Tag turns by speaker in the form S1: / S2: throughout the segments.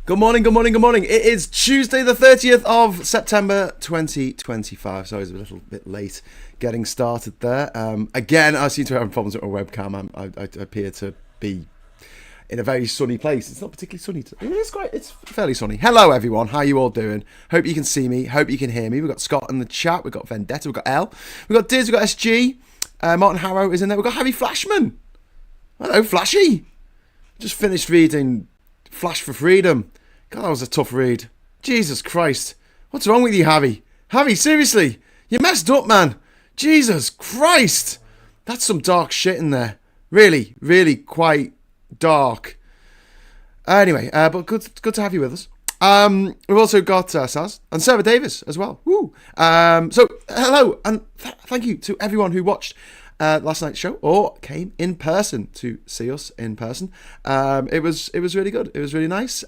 S1: Good morning, good morning, good morning. It is Tuesday the 30th of September 2025. Sorry, I was a little bit late getting started there. Again, I seem to have problems with my webcam. I appear to be in a very sunny place. It's not particularly sunny. It's fairly sunny. Hello, everyone. How you all doing? Hope you can see me. Hope you can hear me. We've got Scott in the chat. We've got Vendetta. We've got L. We've got Diz. We've got SG. Martin Harrow is in there. We've got Harry Flashman. Hello, Flashy. Just finished reading Flash for Freedom. God, that was a tough read. Jesus Christ. What's wrong with you, Harry? Harry, seriously? You messed up, man. Jesus Christ. That's some dark shit in there. Really, really quite dark. Anyway, but good to have you with us. We've also got Saz and Sarah Davis as well. Woo. So, hello, and thank you to everyone who watched last night's show or came in person to see us in person. It was really good. It was really nice.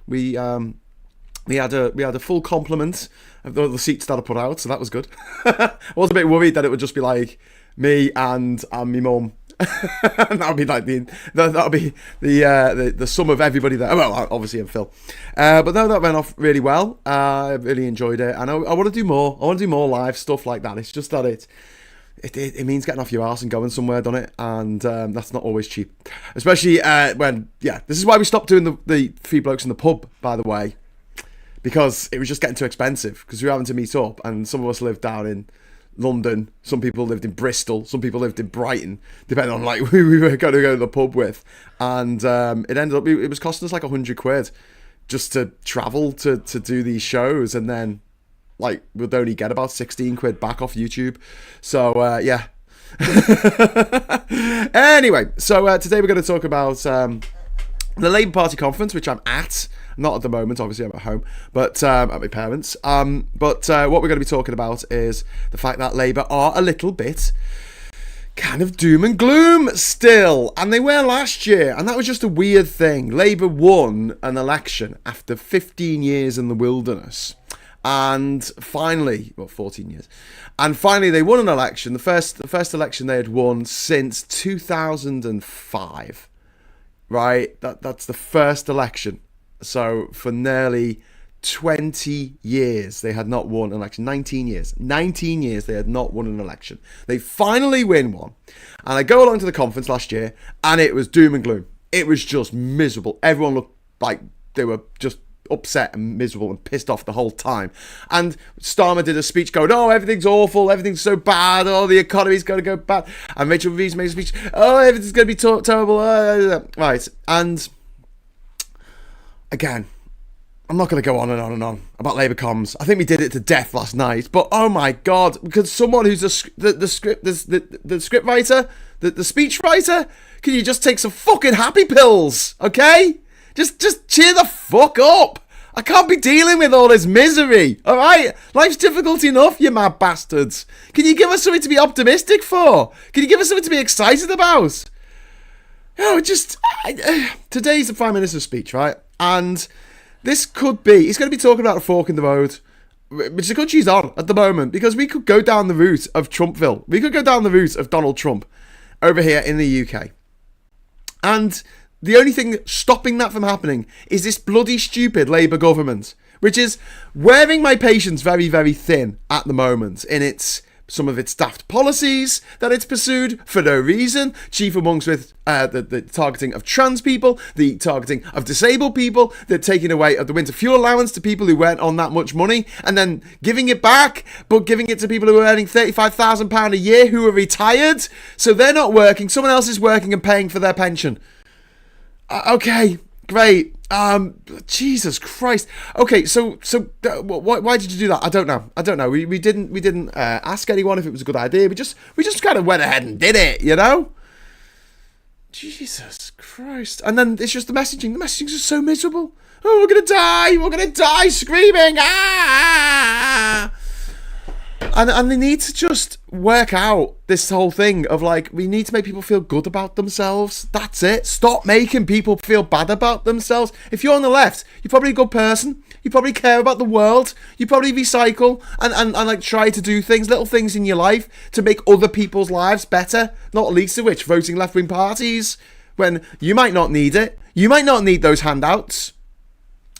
S1: We had a full complement of the seats that I put out, so that was good. I was a bit worried that it would just be like me and my mum. And that would be like the sum of everybody there. Well, obviously and Phil, but no, that went off really well. I really enjoyed it, and I want to do more. I want to do more live stuff like that. It's just that it means getting off your arse and going somewhere, doesn't it? And that's not always cheap, especially when this is why we stopped doing the Three Blokes in the Pub, by the way, because it was just getting too expensive because we were having to meet up, and some of us lived down in London, some people lived in Bristol, some people lived in Brighton, depending on like who we were going to go to the pub with, and it ended up it was costing us like £100 just to travel to do these shows, and then like we'd only get about £16 back off YouTube. So yeah. Anyway, so today we're going to talk about the Labour Party conference, which I'm at. Not at the moment, obviously I'm at home, but at my parents. But what we're going to be talking about is the fact that Labour are a little bit kind of doom and gloom still, and they were last year, and that was just a weird thing. Labour won an election after 15 years in the wilderness. And finally, 14 years, and finally they won an election, the first election they had won since 2005, right? That's the first election. So for nearly 20 years, they had not won an election. 19 years they had not won an election. They finally win one. And I go along to the conference last year, and it was doom and gloom. It was just miserable. Everyone looked like they were just upset and miserable and pissed off the whole time. And Starmer did a speech going, oh, everything's awful, everything's so bad, oh, the economy's going to go bad. And Rachel Reeves made a speech, oh, everything's going to be terrible. Right. And again, I'm not going to go on and on and on about Labour comms. I think we did it to death last night. But oh my God, because someone who's the script writer, the speech writer, can you just take some fucking happy pills, okay? Just cheer the fuck up. I can't be dealing with all this misery, all right? Life's difficult enough, you mad bastards. Can you give us something to be optimistic for? Can you give us something to be excited about? You know, today's the Prime Minister's speech, right? And this could be, he's going to be talking about a fork in the road, which is a good she's on at the moment, because we could go down the route of Trumpville. We could go down the route of Donald Trump over here in the UK. And the only thing stopping that from happening is this bloody stupid Labour government, which is wearing my patience very, very thin at the moment in some of its daft policies that it's pursued for no reason, chief amongst with the targeting of trans people, the targeting of disabled people, the taking away of the winter fuel allowance to people who weren't on that much money, and then giving it back, but giving it to people who are earning £35,000 a year who are retired, so they're not working, someone else is working and paying for their pension. Okay, great. Jesus Christ. Okay, so why did you do that? I don't know. We didn't ask anyone if it was a good idea. We just kind of went ahead and did it, you know? Jesus Christ. And then it's just the messaging. The messaging's just so miserable. Oh, we're gonna die screaming. Ah! And they need to just work out this whole thing of like, we need to make people feel good about themselves. That's it. Stop making people feel bad about themselves. If you're on the left, you're probably a good person. You probably care about the world. You probably recycle and like try to do things, little things in your life to make other people's lives better. Not least of which voting left-wing parties when you might not need it. You might not need those handouts.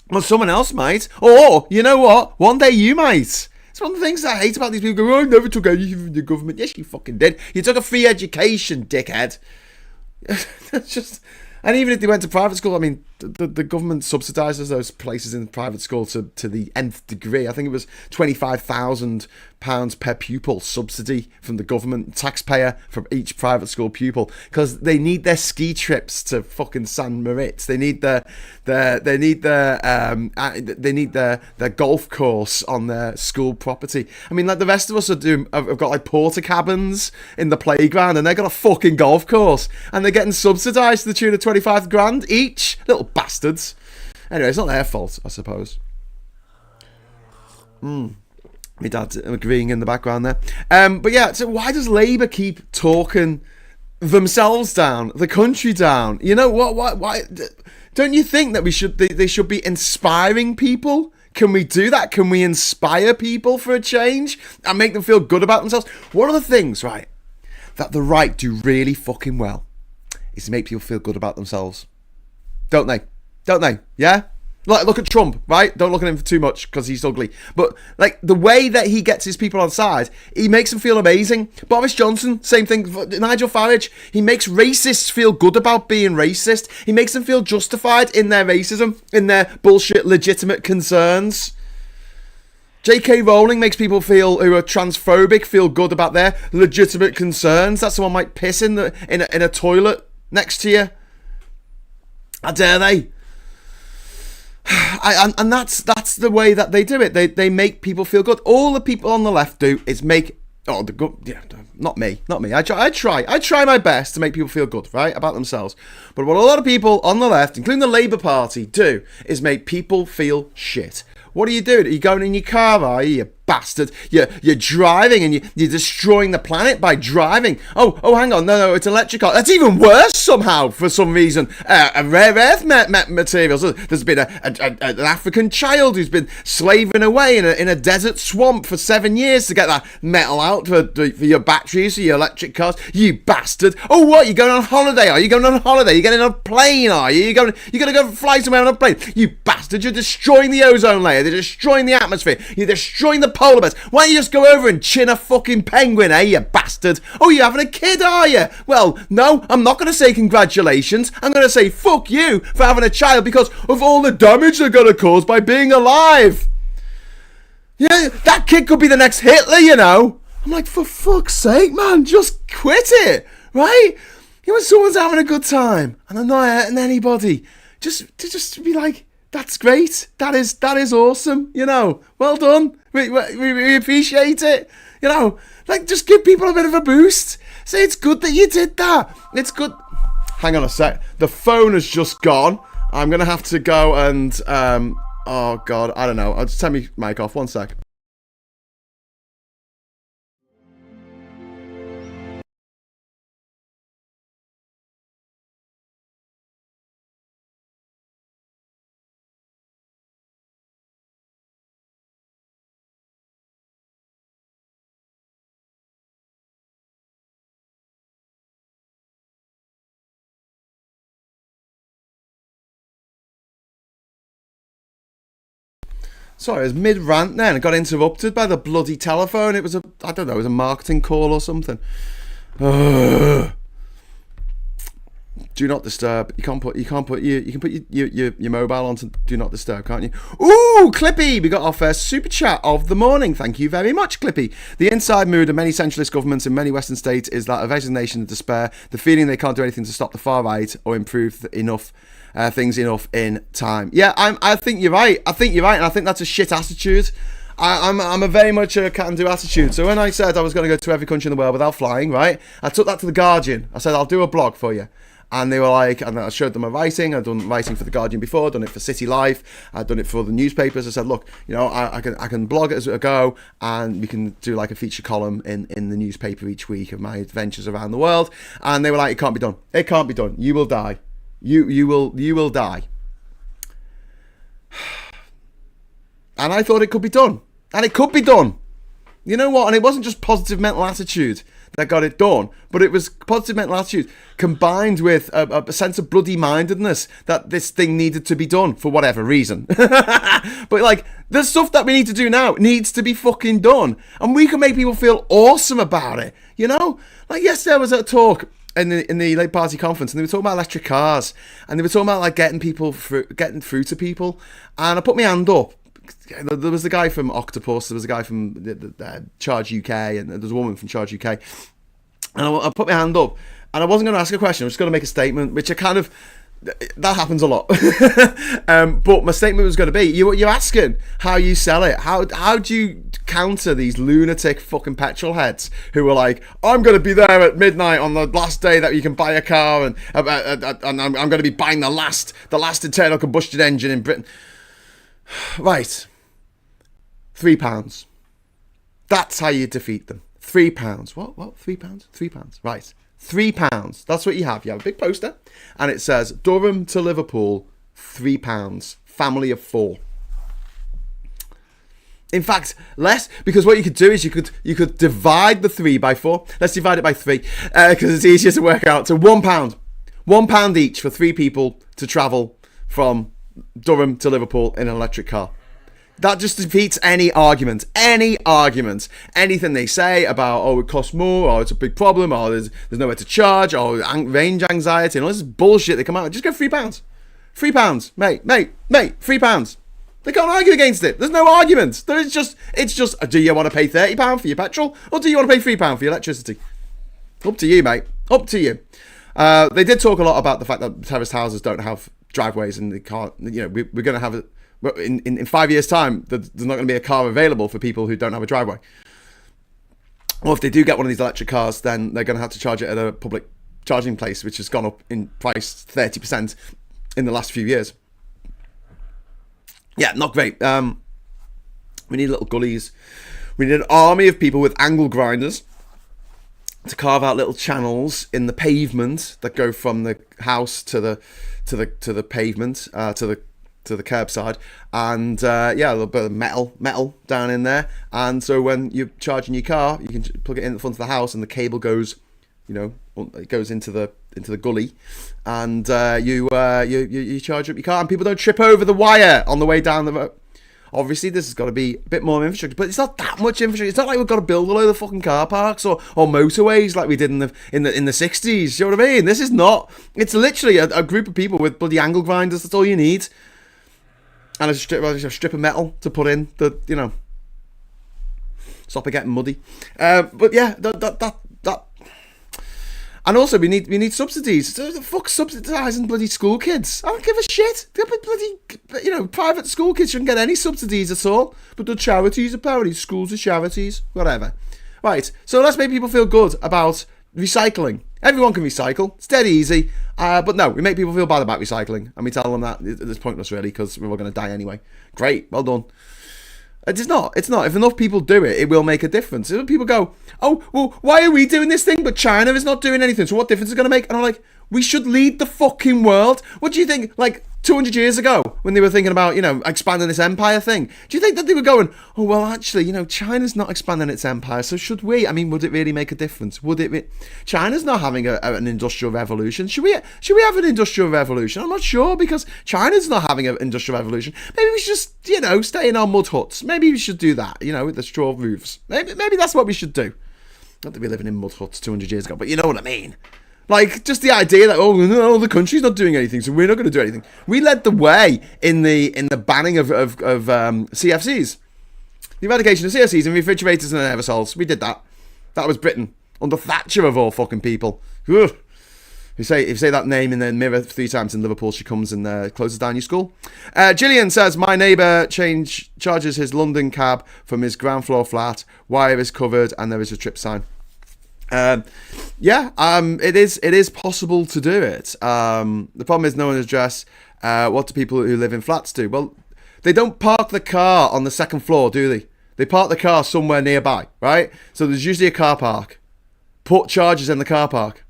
S1: Well, someone else might. Or, you know what? One day you might. It's one of the things I hate about these people. Go, oh, I never took anything from the government. Yes, you fucking did. You took a free education, dickhead. That's just... And even if they went to private school, I mean, the government subsidises those places in private school to the nth degree. I think it was £25,000 per pupil subsidy from the government taxpayer for each private school pupil, because they need their ski trips to fucking San Moritz. They need their golf course on their school property. I mean, like the rest of us have got like porta cabins in the playground, and they've got a fucking golf course, and they're getting subsidised to the tune of 25 grand each. Little bastards. Anyway, it's not their fault, I suppose. My dad's agreeing in the background there. But yeah, so why does Labour keep talking themselves down, the country down? You know what? Why? Don't you think that they should be inspiring people? Can we do that? Can we inspire people for a change and make them feel good about themselves? One of the things, right, that the right do really fucking well is to make people feel good about themselves. Don't they? Don't they? Yeah? Like, look at Trump, right? Don't look at him for too much because he's ugly. But, like, the way that he gets his people on side, he makes them feel amazing. Boris Johnson, same thing. Nigel Farage, he makes racists feel good about being racist. He makes them feel justified in their racism, in their bullshit legitimate concerns. J.K. Rowling makes people who are transphobic feel good about their legitimate concerns. That someone might piss in a toilet next to you. How dare they? And that's the way that they do it. They make people feel good. All the people on the left do is make not me. I try my best to make people feel good, right, about themselves. But what a lot of people on the left, including the Labour Party, do is make people feel shit. What are you doing? Are you going in your car, are you bastard? You're driving and you're destroying the planet by driving. Oh, hang on. No, it's electric car. That's even worse somehow for some reason. Rare earth materials. There's been an African child who's been slaving away in a desert swamp for 7 years to get that metal out for your batteries, for your electric cars. You bastard. Oh, what? You're going on holiday? Are you going on holiday? You're getting on a plane, are you? You're going to go fly somewhere on a plane. You bastard. You're destroying the ozone layer. They're destroying the atmosphere. You're destroying the polar bears. Why don't you just go over and chin a fucking penguin, eh, you bastard? Oh, you're having a kid, are you? Well, no, I'm not going to say congratulations. I'm going to say fuck you for having a child because of all the damage they're going to cause by being alive. Yeah, that kid could be the next Hitler, you know. I'm like, for fuck's sake, man, just quit it, right? You know, when someone's having a good time and they're not hurting anybody, just be like, that's great. That is awesome. You know, well done. We appreciate it. You know, like just give people a bit of a boost. Say it's good that you did that. It's good. Hang on a sec. The phone has just gone. I'm gonna have to go and oh god, I don't know. I'll just turn my mic off. 1 sec. Sorry, I was mid-rant then. I got interrupted by the bloody telephone. It was it was a marketing call or something. Ugh. Do not disturb. You can put your mobile onto do not disturb, can't you? Ooh, Clippy! We got our first super chat of the morning. Thank you very much, Clippy. The inside mood of many centralist governments in many Western states is that of resignation and despair, the feeling they can't do anything to stop the far right or improve things enough in time. Yeah, I think you're right. And I think that's a shit attitude. I'm a very much a can-do attitude. So when I said I was going to go to every country in the world without flying, right, I took that to the Guardian. I said I'll do a blog for you. And they were like, and I showed them my writing. I'd done writing for The Guardian before, I'd done it for City Life, I'd done it for the newspapers. I said, look, you know, I can blog it as I go, and we can do like a feature column in the newspaper each week of my adventures around the world. And they were like, it can't be done. It can't be done. You will die. You will die. And I thought it could be done. And it could be done. You know what? And it wasn't just positive mental attitude. that got it done, but it was positive mental attitude combined with a sense of bloody mindedness that this thing needed to be done for whatever reason. But like, the stuff that we need to do now needs to be fucking done, and we can make people feel awesome about it, you know? Like, yesterday I was at a talk in the Labour Party conference, and they were talking about electric cars, and they were talking about like getting through to people, and I put my hand up. There was the guy from Octopus, there was a guy from the Charge UK, and there was a woman from Charge UK, and I put my hand up, and I wasn't going to ask a question, I was just going to make a statement, which I kind of, that happens a lot. But my statement was going to be, you're asking how you sell it. How do you counter these lunatic fucking petrol heads who are like, I'm going to be there at midnight on the last day that you can buy a car, and I'm going to be buying the last internal combustion engine in Britain. Right. £3. That's how you defeat them. £3. What? £3? £3. Right. £3. That's what you have. You have a big poster, and it says Durham to Liverpool, £3. Family of 4. In fact, less, because what you could do is you could divide the 3 by 4. Let's divide it by 3, because it's easier to work out. So £1. £1 each for 3 people to travel from Durham to Liverpool in an electric car. That just defeats any argument, anything they say about, oh, it costs more, or it's a big problem, or there's nowhere to charge, or range anxiety, and all this bullshit they come out. Just go £3. £3, mate, £3. They can't argue against it. There's no argument. It's just, do you want to pay £30 for your petrol, or do you want to pay £3 for your electricity? Up to you, mate. Up to you. They did talk a lot about the fact that terraced houses don't have driveways, and they can't, we're going to have it. In 5 years' time, there's not going to be a car available for people who don't have a driveway. Or if they do get one of these electric cars, then they're going to have to charge it at a public charging place, which has gone up in price 30% in the last few years. Yeah, not great. We need little gullies. We need an army of people with angle grinders to carve out little channels in the pavement that go from the house to the pavement, to the curbside, and a little bit of metal down in there, and so when you're charging your car, you can plug it in the front of the house, and the cable goes, it goes into the gully, and you charge up your car, and people don't trip over the wire on the way down the road. Obviously, this has got to be a bit more infrastructure, but it's not that much infrastructure. It's not like we've got to build a load of fucking car parks or motorways like we did in the 60s. You know what I mean? This is not. It's literally a group of people with bloody angle grinders. That's all you need. And a strip of metal to put in the, stop it getting muddy. But yeah, that. And also, we need subsidies. Fuck subsidising bloody school kids. I don't give a shit. Bloody, private school kids shouldn't get any subsidies at all. But the charities, apparently, schools are charities, whatever. Right, so let's make people feel good about recycling. Everyone can recycle. It's dead easy. But no, we make people feel bad about recycling. And we tell them that it's pointless, really, because we're all going to die anyway. Great, well done. It's not. If enough people do it, it will make a difference. If people go, oh, well, why are we doing this thing, but China is not doing anything? So what difference is it going to make? And I'm like, we should lead the fucking world. What do you think, like, 200 years ago, when they were thinking about, expanding this empire thing, do you think that they were going, oh, well, actually, China's not expanding its empire, so should we? I mean, would it really make a difference? China's not having an industrial revolution. Should we have an industrial revolution? I'm not sure, because China's not having an industrial revolution. Maybe we should just, stay in our mud huts. Maybe we should do that, with the straw roofs. Maybe that's what we should do. Not that we're living in mud huts 200 years ago, but you know what I mean. Like, just the idea that, oh, no, the country's not doing anything, so we're not going to do anything. We led the way in the banning of CFCs. The eradication of CFCs and refrigerators and aerosols. We did that. That was Britain. Under Thatcher, of all fucking people. Ugh. If you say that name in the mirror 3 times in Liverpool, she comes and closes down your school. Gillian says, my neighbour charges his London cab from his ground floor flat. Wire is covered and there is a trip sign. It is possible to do it. The problem is no one address what do people who live in flats do. Well, they don't park the car on the second floor, do they? They park the car somewhere nearby, right? So there's usually a car park. Put charges in the car park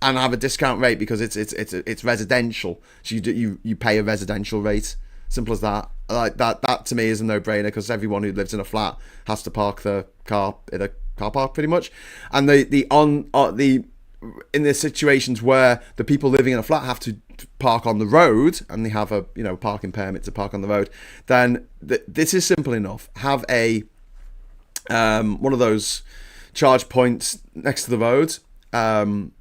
S1: and have a discount rate because it's residential. So you pay a residential rate. Simple as that. Like that to me is a no-brainer because everyone who lives in a flat has to park the car in a car park pretty much. And the in the situations where the people living in a flat have to park on the road and they have a parking permit to park on the road, then this is simple enough. Have a one of those charge points next to the road.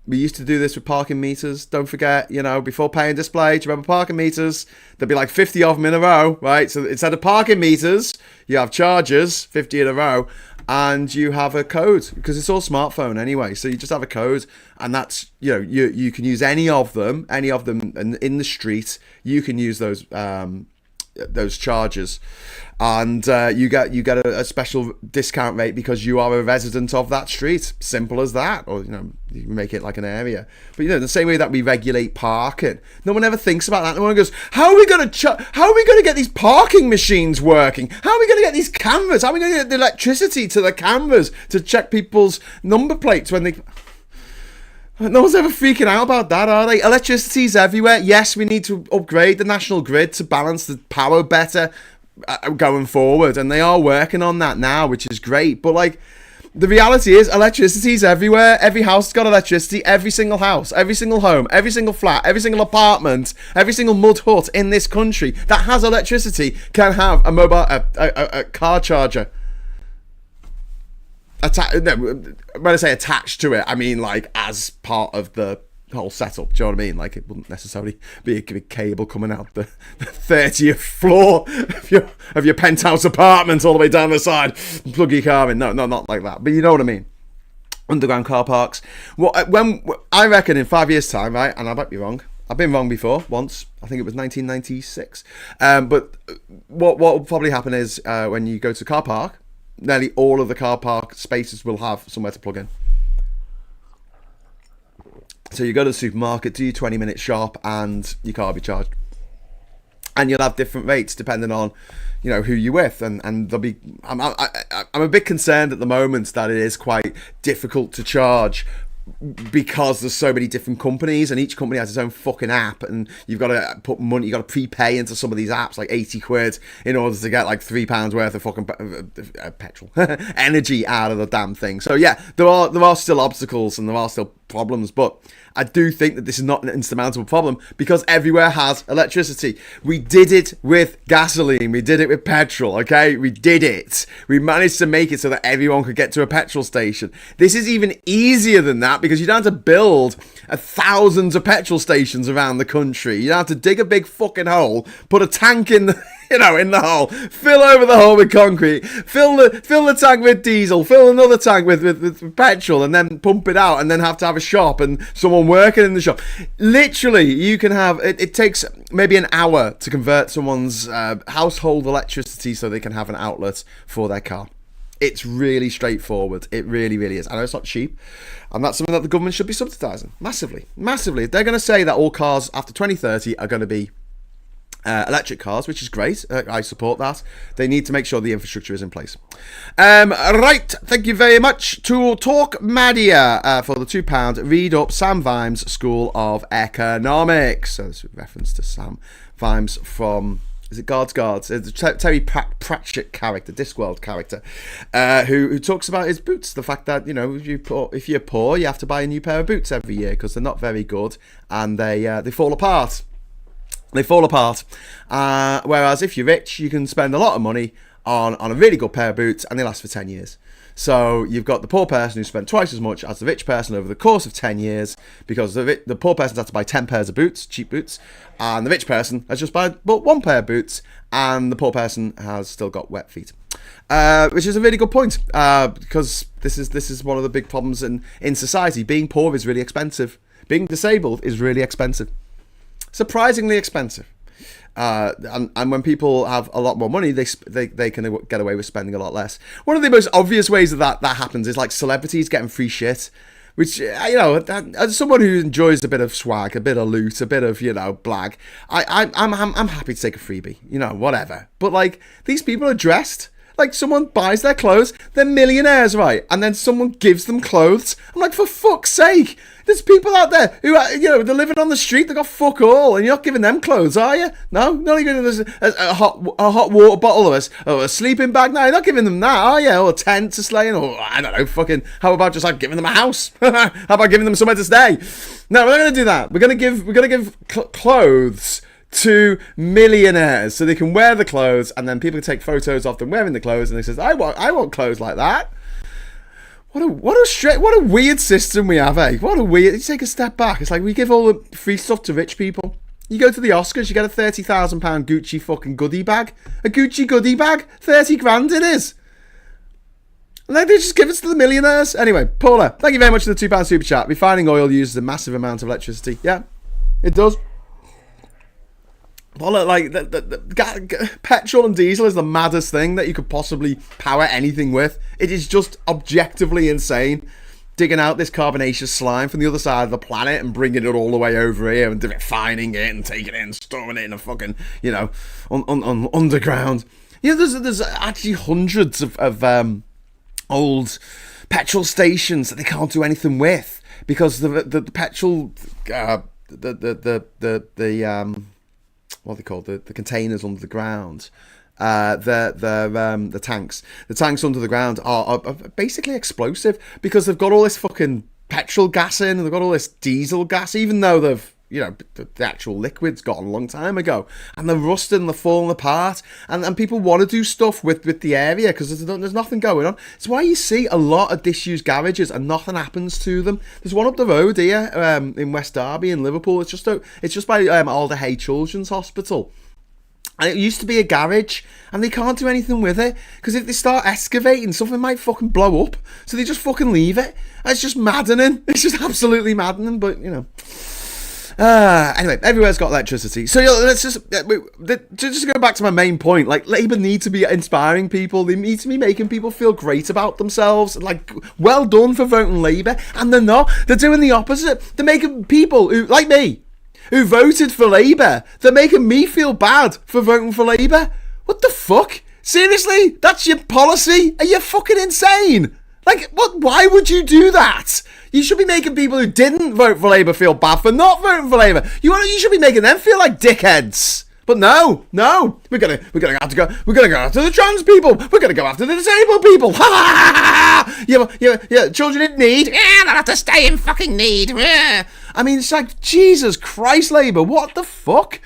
S1: We used to do this with parking meters. Don't forget, before pay and display, do you remember parking meters? There'd be like 50 of them in a row, right? So instead of parking meters, you have chargers, 50 in a row, and you have a code, because it's all smartphone anyway. So you just have a code, and that's, you can use any of them in the street. You can use those charges, and you get a special discount rate because you are a resident of that street. Simple as that. Or you can make it like an area. But the same way that we regulate parking, no one ever thinks about that. No one goes, how are we going to get these parking machines working? How are we going to get these cameras? How are we going to get the electricity to the cameras to check people's number plates when they... No one's ever freaking out about that, are they? Electricity's everywhere. Yes, we need to upgrade the national grid to balance the power better going forward, and they are working on that now, which is great. But the reality is, electricity's everywhere. Every house has got electricity. Every single house, every single home, every single flat, every single apartment, every single mud hut in this country that has electricity can have a car charger. When I say attached to it, I mean as part of the whole setup. Do you know what I mean? It wouldn't necessarily be a big cable coming out the 30th floor of your penthouse apartment all the way down the side. Plug your car in. No, not like that. But you know what I mean. Underground car parks. When I reckon in 5 years' time, right? And I might be wrong. I've been wrong before once. I think it was 1996. But what will probably happen is when you go to a car park, nearly all of the car park spaces will have somewhere to plug in. So you go to the supermarket, do your 20-minute shop, and your car will be charged. And you'll have different rates depending on, who you're with. And there'll be... I'm a bit concerned at the moment that it is quite difficult to charge because there's so many different companies, and each company has its own fucking app, and you've got to put money, you've got to prepay into some of these apps, like 80 quid, in order to get £3 worth of fucking petrol energy out of the damn thing. So yeah, there are still obstacles and there are still problems, but I do think that this is not an insurmountable problem because everywhere has electricity. We did it with gasoline. We did it with petrol, okay? We did it. We managed to make it so that everyone could get to a petrol station. This is even easier than that because you don't have to build thousands of petrol stations around the country. You don't have to dig a big fucking hole, put a tank in the... in the hole, fill over the hole with concrete, fill the tank with diesel, fill another tank with petrol, and then pump it out, and then have to have a shop and someone working in the shop. Literally, you can have, it takes maybe an hour to convert someone's household electricity so they can have an outlet for their car. It's really straightforward. It really, really is. I know it's not cheap, and that's something that the government should be subsidising massively. If they're going to say that all cars after 2030 are going to be electric cars, which is great, I support that. They need to make sure the infrastructure is in place. Right, thank you very much to Talk Madia for the £2. Read up Sam Vimes' School of Economics. So this is a reference to Sam Vimes from... Is it Guards? It's a Terry Pratchett character, Discworld character, who talks about his boots. The fact that, if you're poor, you have to buy a new pair of boots every year because they're not very good and they fall apart. Whereas if you're rich, you can spend a lot of money on a really good pair of boots and they last for 10 years. So you've got the poor person who spent twice as much as the rich person over the course of 10 years because the poor person has to buy 10 pairs of boots, cheap boots, and the rich person has just bought one pair of boots and the poor person has still got wet feet. Which is a really good point because this is one of the big problems in society. Being poor is really expensive. Being disabled is really expensive. Surprisingly expensive. And when people have a lot more money, they can get away with spending a lot less. One of the most obvious ways that happens is like celebrities getting free shit, which, as someone who enjoys a bit of swag, a bit of loot, a bit of, blag, I'm happy to take a freebie, whatever. But these people are dressed Like, someone buys their clothes, they're millionaires, right? And then someone gives them clothes. I'm like, for fuck's sake. There's people out there who are, they're living on the street, they got fuck all, and you're not giving them clothes, are you? No? Not even a hot water bottle or a sleeping bag? No, you're not giving them that, are you? Or a tent to slay in, or I don't know, fucking, how about just like giving them a house? How about giving them somewhere to stay? No, we're not going to do that. We're going to give clothes to millionaires so they can wear the clothes, and then people can take photos of them wearing the clothes, and they says, I want clothes like that. What a weird system we have, eh? What a weird. You take a step back. It's like we give all the free stuff to rich people. You go to the Oscars, you get a £30,000 Gucci fucking goodie bag. A Gucci goodie bag, 30 grand it is. And then they just give it to the millionaires. Anyway, Paula, thank you very much for the £2 super chat. Refining oil uses a massive amount of electricity. Yeah, it does. Paula, like, petrol and diesel is the maddest thing that you could possibly power anything with. It is just objectively insane. Digging out this carbonaceous slime from the other side of the planet and bringing it all the way over here and refining it and taking it and storing it in a fucking, underground. There's actually hundreds of old petrol stations that they can't do anything with because the petrol, what are they called? The containers under the ground. The tanks under the ground are basically explosive because they've got all this fucking petrol gas in and they've got all this diesel gas, even though they've, the actual liquid's gone a long time ago, and they're rusted and they're falling apart, and people want to do stuff with the area because there's nothing going on. It's why you see a lot of disused garages and nothing happens to them. There's one up the road here in West Derby in Liverpool. It's just by Alder Hay Children's Hospital. And it used to be a garage, and they can't do anything with it, because if they start excavating, something might fucking blow up. So they just fucking leave it. And it's just maddening. It's just absolutely maddening, but, anyway, everywhere's got electricity. So let's just go back to my main point. Like, Labour need to be inspiring people. They need to be making people feel great about themselves. Like, well done for voting Labour. And they're not. They're doing the opposite. They're making people who, like me, who voted for Labour, they're making me feel bad for voting for Labour. What the fuck? Seriously? That's your policy? Are you fucking insane? Like, what? Why would you do that? You should be making people who didn't vote for Labour feel bad for not voting for Labour. You should be making them feel like dickheads. But no, we're gonna have to go. We're gonna go after the trans people. We're gonna go after the disabled people. Ha ha ha! Yeah. Children in need. Yeah, they'll have to stay in fucking need. Yeah. I mean, it's like, Jesus Christ, Labour, what the fuck?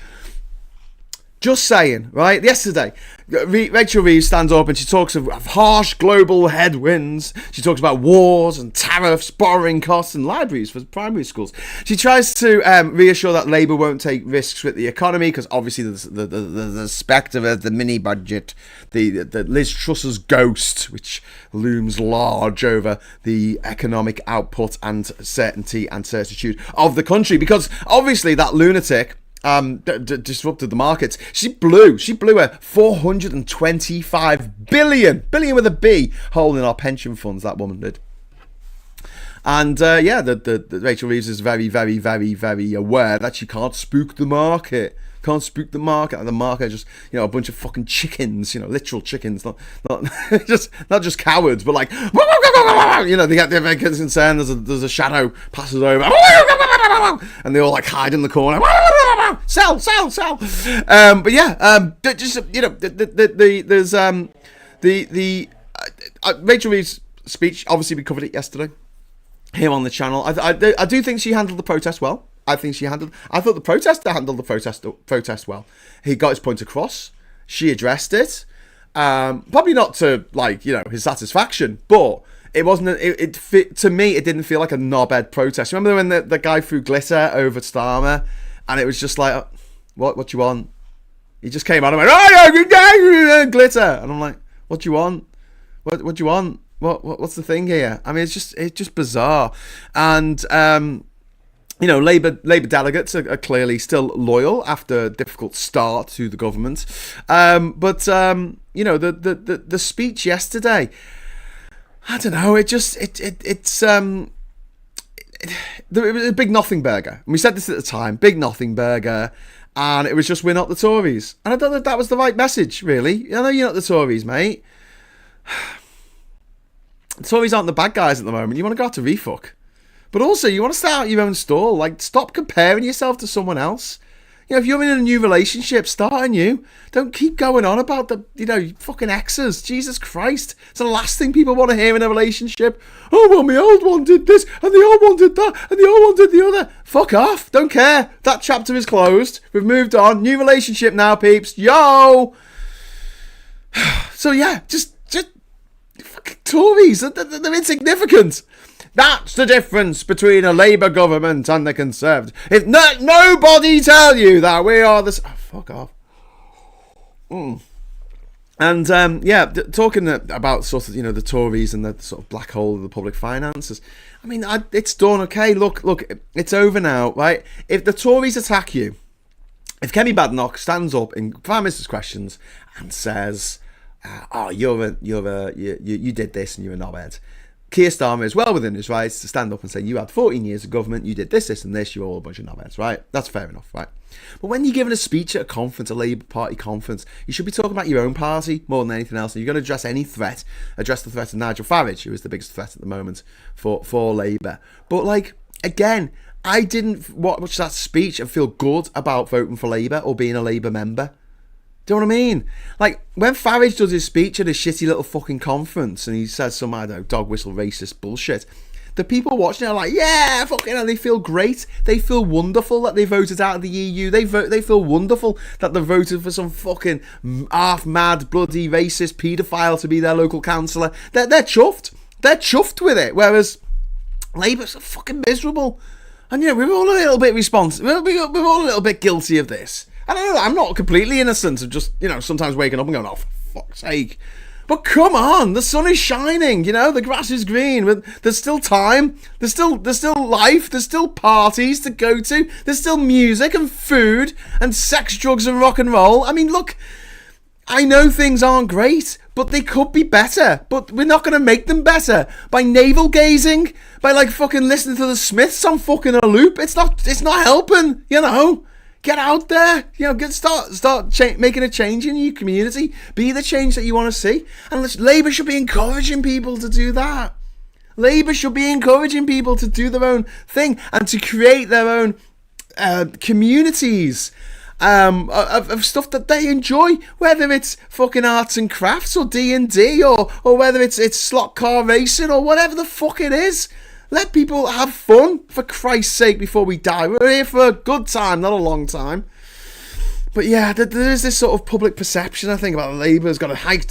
S1: Just saying, right? Yesterday, Rachel Reeves stands up and she talks of harsh global headwinds. She talks about wars and tariffs, borrowing costs and libraries for primary schools. She tries to reassure that Labour won't take risks with the economy because obviously the spectre of the mini budget, the Liz Truss's ghost, which looms large over the economic output and certainty and certitude of the country, because obviously that lunatic disrupted the markets. She blew a 425 billion with a B hole in our pension funds. That woman did. And the Rachel Reeves is very, very, very, very aware that she can't spook the market. And the market is just, a bunch of fucking chickens, literal chickens, not just cowards, but like, they get concerned. There's a shadow passes over, and they all like hide in the corner. Sell. But yeah, there's Rachel Reeves' speech. Obviously, we covered it yesterday here on the channel. I do think she handled the protest well. I thought the protester handled the protest well. He got his point across. She addressed it. Probably not to his satisfaction, but it wasn't. To me, it didn't feel like a knobhead protest. Remember when the guy threw glitter over Starmer, and it was just like, what you want? He just came out and went, oh, glitter, and I'm like, what do you want? What do you want? What's the thing here? I mean, it's just bizarre, and Labour delegates are clearly still loyal after a difficult start to the government. But the speech yesterday, I don't know. It was a big nothing burger. And we said this at the time, big nothing burger. And it was just, we're not the Tories. And I don't know if that was the right message, really. I know you're not the Tories, mate. Tories aren't the bad guys at the moment. You want to go out to refuck. But also, you want to start out your own stall. Like, stop comparing yourself to someone else. You know, if you're in a new relationship, start anew. Don't keep going on about the, fucking exes. Jesus Christ. It's the last thing people want to hear in a relationship. Oh, well, my old one did this, and the old one did that, and the old one did the other. Fuck off. Don't care. That chapter is closed. We've moved on. New relationship now, peeps. Yo! So, yeah, just fucking Tories. They're insignificant. That's the difference between a Labour government and the Conservatives. If nobody tell you that we are the... Oh, fuck off. And, talking about sort of, the Tories and the sort of black hole of the public finances. I mean, it's done, okay? Look, it's over now, right? If the Tories attack you, if Kemi Badenoch stands up in Prime Minister's questions and says, you did this and you're a knobhead, Keir Starmer is well within his rights to stand up and say, you had 14 years of government, you did this, and this, you're all a bunch of knobheads, right? That's fair enough, right? But when you're giving a speech at a conference, a Labour Party conference, you should be talking about your own party more than anything else. And you're going to address any threat, address the threat of Nigel Farage, who is the biggest threat at the moment for Labour. But, like, again, I didn't watch that speech and feel good about voting for Labour or being a Labour member. Do you know what I mean? Like, when Farage does his speech at a shitty little fucking conference and he says some, I don't know, dog whistle racist bullshit, the people watching are like, yeah, fucking hell, they feel great. They feel wonderful that they voted out of the EU. They feel wonderful that they voted for some fucking half-mad, bloody, racist paedophile to be their local councillor. They're chuffed. They're chuffed with it, whereas Labour's fucking miserable. And, we're all a little bit responsible. We're all a little bit guilty of this. I don't know, I'm not completely innocent of just, sometimes waking up and going, oh, for fuck's sake. But come on, the sun is shining, the grass is green. There's still time, there's still life, there's still parties to go to, there's still music and food and sex, drugs and rock and roll. I mean, look, I know things aren't great, but they could be better. But we're not going to make them better by navel gazing, by fucking listening to the Smiths on fucking a loop. It's not helping, Get out there, start making a change in your community. Be the change that you want to see. And Labour should be encouraging people to do that. Labour should be encouraging people to do their own thing and to create their own communities of stuff that they enjoy, whether it's fucking arts and crafts or D&D or whether it's slot car racing or whatever the fuck it is. Let people have fun, for Christ's sake, before we die. We're here for a good time, not a long time. But yeah, there is this sort of public perception, I think, about Labour. It's got to hike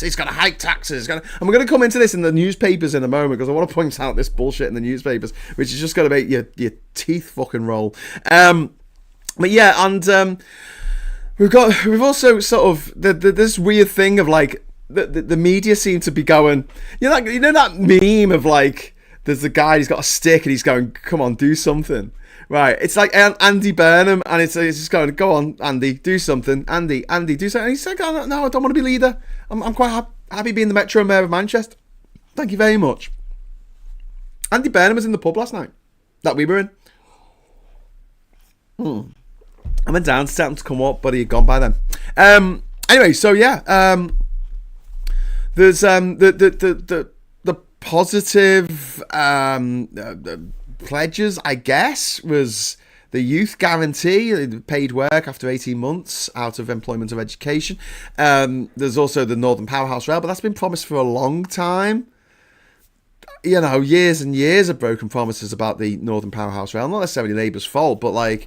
S1: taxes. And we're going to come into this in the newspapers in a moment, because I want to point out this bullshit in the newspapers, which is just going to make your teeth fucking roll. But yeah, and we've also sort of this weird thing of the media seem to be going, that meme of there's a guy, he's got a stick and he's going, come on, do something. Right, it's like Andy Burnham, and it's just going, go on, Andy, do something. Andy, do something. And he's like, oh, no, I don't want to be leader. I'm quite happy being the Metro Mayor of Manchester. Thank you very much. Andy Burnham was in the pub last night that we were in. I went down to tell him to come up, but he had gone by then. Anyway, so yeah, there's the positive pledges, I guess, was the youth guarantee, paid work after 18 months out of employment or education. There's also the Northern Powerhouse Rail, but that's been promised for a long time. Years and years of broken promises about the Northern Powerhouse Rail. Not necessarily Labour's fault, but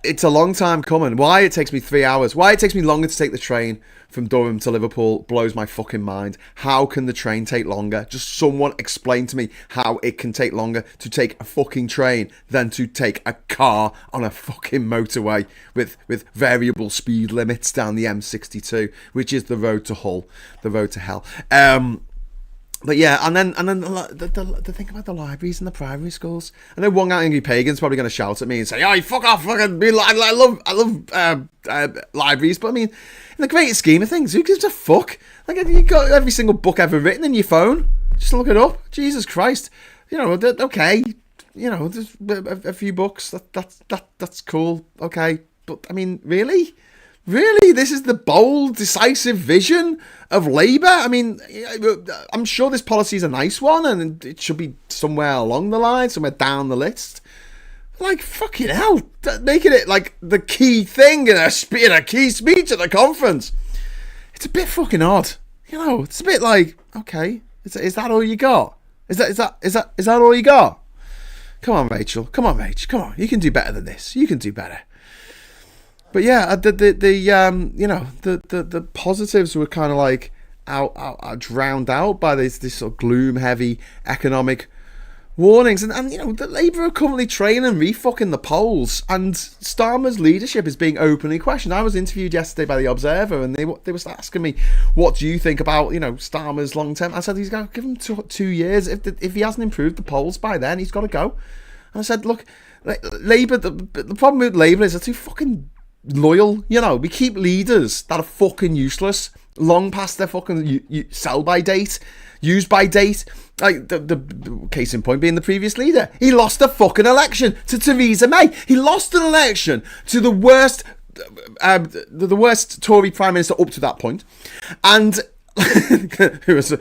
S1: it's a long time coming. Why it takes me 3 hours, why it takes me longer to take the train from Durham to Liverpool blows my fucking mind. How can the train take longer? Just someone explain to me how it can take longer to take a fucking train than to take a car on a fucking motorway with variable speed limits down the M62, which is the road to Hull, the road to hell. But yeah, and then the thing about the libraries and the primary schools. I know one angry pagan's probably going to shout at me and say, "Oh, you fuck off! Fucking, I love libraries." But I mean, in the greater scheme of things, who gives a fuck? You got every single book ever written in your phone. Just look it up. Jesus Christ, okay, there's a few books. That's cool. Okay, but I mean, really. Really? This is the bold, decisive vision of Labour? I mean, I'm sure this policy is a nice one and it should be somewhere along the line, somewhere down the list. Like, fucking hell, making it like the key thing in a key speech at the conference. It's a bit fucking odd. You know, it's a bit like, okay, is that all you got? Is that all you got? Come on, Rachel. Come on, Rach. Come on. You can do better than this. You can do better. But yeah, the positives were kind of like out drowned out by this sort of gloom heavy economic warnings, and you know, the Labour are currently training and refucking the polls, and Starmer's leadership is being openly questioned. I was interviewed yesterday by the Observer, and they were asking me, what do you think about, you know, Starmer's long term? I said, he's got to give him 2 years. If he hasn't improved the polls by then, he's got to go. And I said, look, Labour, the problem with Labour is they're too fucking loyal. You know, we keep leaders that are fucking useless, long past their fucking sell by date, use by date. Like the case in point being the previous leader. He lost a fucking election to Theresa May. He lost an election to the worst Tory Prime Minister up to that point, and who was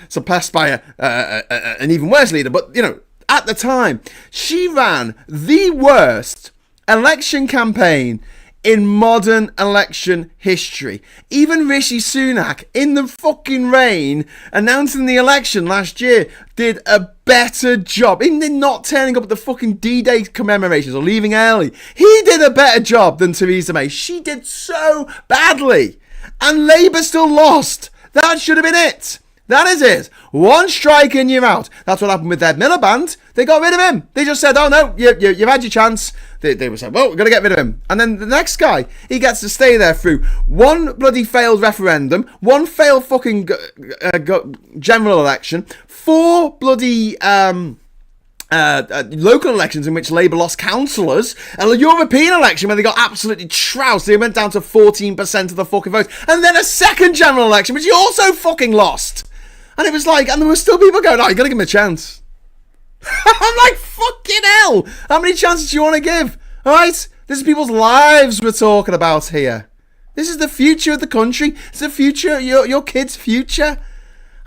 S1: surpassed by an even worse leader. But you know, at the time, she ran the worst election campaign in modern election history. Even Rishi Sunak, in the fucking rain, announcing the election last year, did a better job. In not turning up at the fucking D-Day commemorations or leaving early, he did a better job than Theresa May. She did so badly. And Labour still lost. That should have been it. That is it. One strike and you're out. That's what happened with Ed Miliband. They got rid of him. They just said, oh no, you've had your chance. They were saying, well, we're going to get rid of him. And then the next guy, he gets to stay there through one bloody failed referendum, one failed fucking general election, 4 bloody local elections in which Labour lost councillors, and a European election where they got absolutely trounced. They went down to 14% of the fucking vote. And then a second general election, which he also fucking lost. And it was like, and there were still people going, oh, you got to give him a chance. I'm like, fucking hell. How many chances do you want to give? All right? This is people's lives we're talking about here. This is the future of the country. It's the future, your kids' future.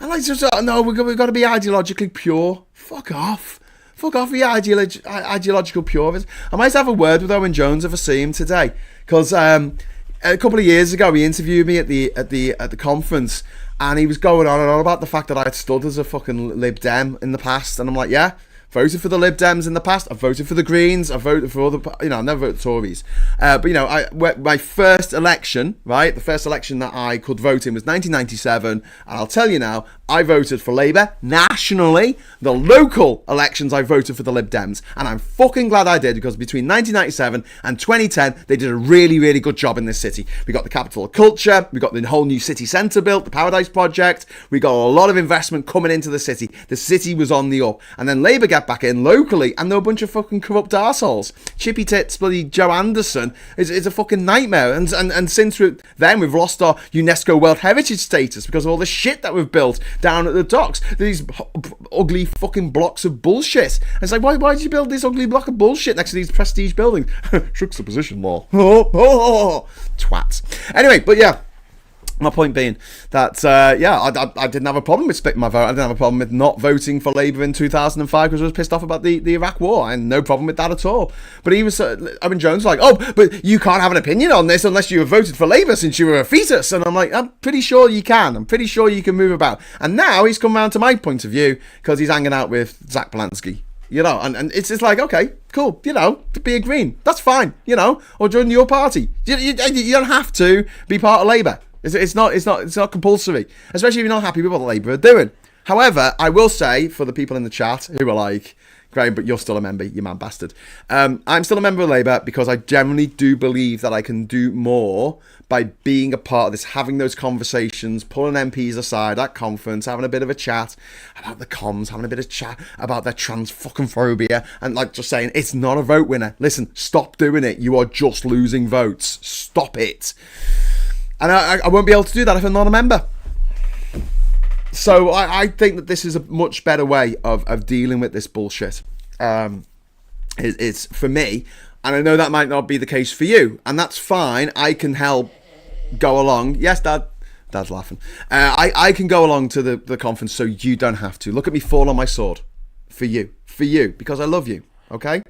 S1: And like, just, no, we've got to be ideologically pure. Fuck off. Fuck off, you ideological purists. I might have a word with Owen Jones if I see him today. Because a couple of years ago, he interviewed me at the conference, and he was going on and on about the fact that I had stood as a fucking Lib Dem in the past. And I'm like, yeah, voted for the Lib Dems in the past. I've voted for the Greens. I've voted for other, you know, I never voted for Tories. But, you know, my first election, right, the first election that I could vote in was 1997. And I'll tell you now, I voted for Labour nationally. The local elections, I voted for the Lib Dems. And I'm fucking glad I did, because between 1997 and 2010, they did a really, really good job in this city. We got the capital of culture. We got the whole new city centre built, the Paradise Project. We got a lot of investment coming into the city. The city was on the up. And then Labour got back in locally, and there were a bunch of fucking corrupt arseholes. Chippy Tits, bloody Joe Anderson is a fucking nightmare. And since then, we've lost our UNESCO World Heritage status because of all the shit that we've built down at the docks. These ugly fucking blocks of bullshit. And it's like, why did you build this ugly block of bullshit next to these prestige buildings? Juxtaposition law. Twats. Anyway, but yeah. My point being that, I didn't have a problem with splitting my vote. I didn't have a problem with not voting for Labour in 2005 because I was pissed off about the Iraq war. I had no problem with that at all. But he was, Owen Jones was like, oh, but you can't have an opinion on this unless you have voted for Labour since you were a fetus. And I'm like, I'm pretty sure you can. I'm pretty sure you can move about. And now he's come round to my point of view because he's hanging out with Zach Balansky. You know, and it's just like, okay, cool, you know, be a Green. That's fine, you know, or join your party. You don't have to be part of Labour. It's not compulsory, especially if you're not happy with what Labour are doing. However, I will say, for the people in the chat who are like, Graham, but you're still a member, you man bastard. I'm still a member of Labour because I generally do believe that I can do more by being a part of this, having those conversations, pulling MPs aside at conference, having a bit of a chat about the comms, having a bit of chat about their trans fucking phobia, and like just saying, it's not a vote winner. Listen, stop doing it. You are just losing votes. Stop it. And I won't be able to do that if I'm not a member. So I think that this is a much better way of dealing with this bullshit. It's for me, and I know that might not be the case for you, and that's fine. I can help go along. Yes, Dad. Dad's laughing. I can go along to the conference so you don't have to. Look at me fall on my sword. For you, because I love you, okay?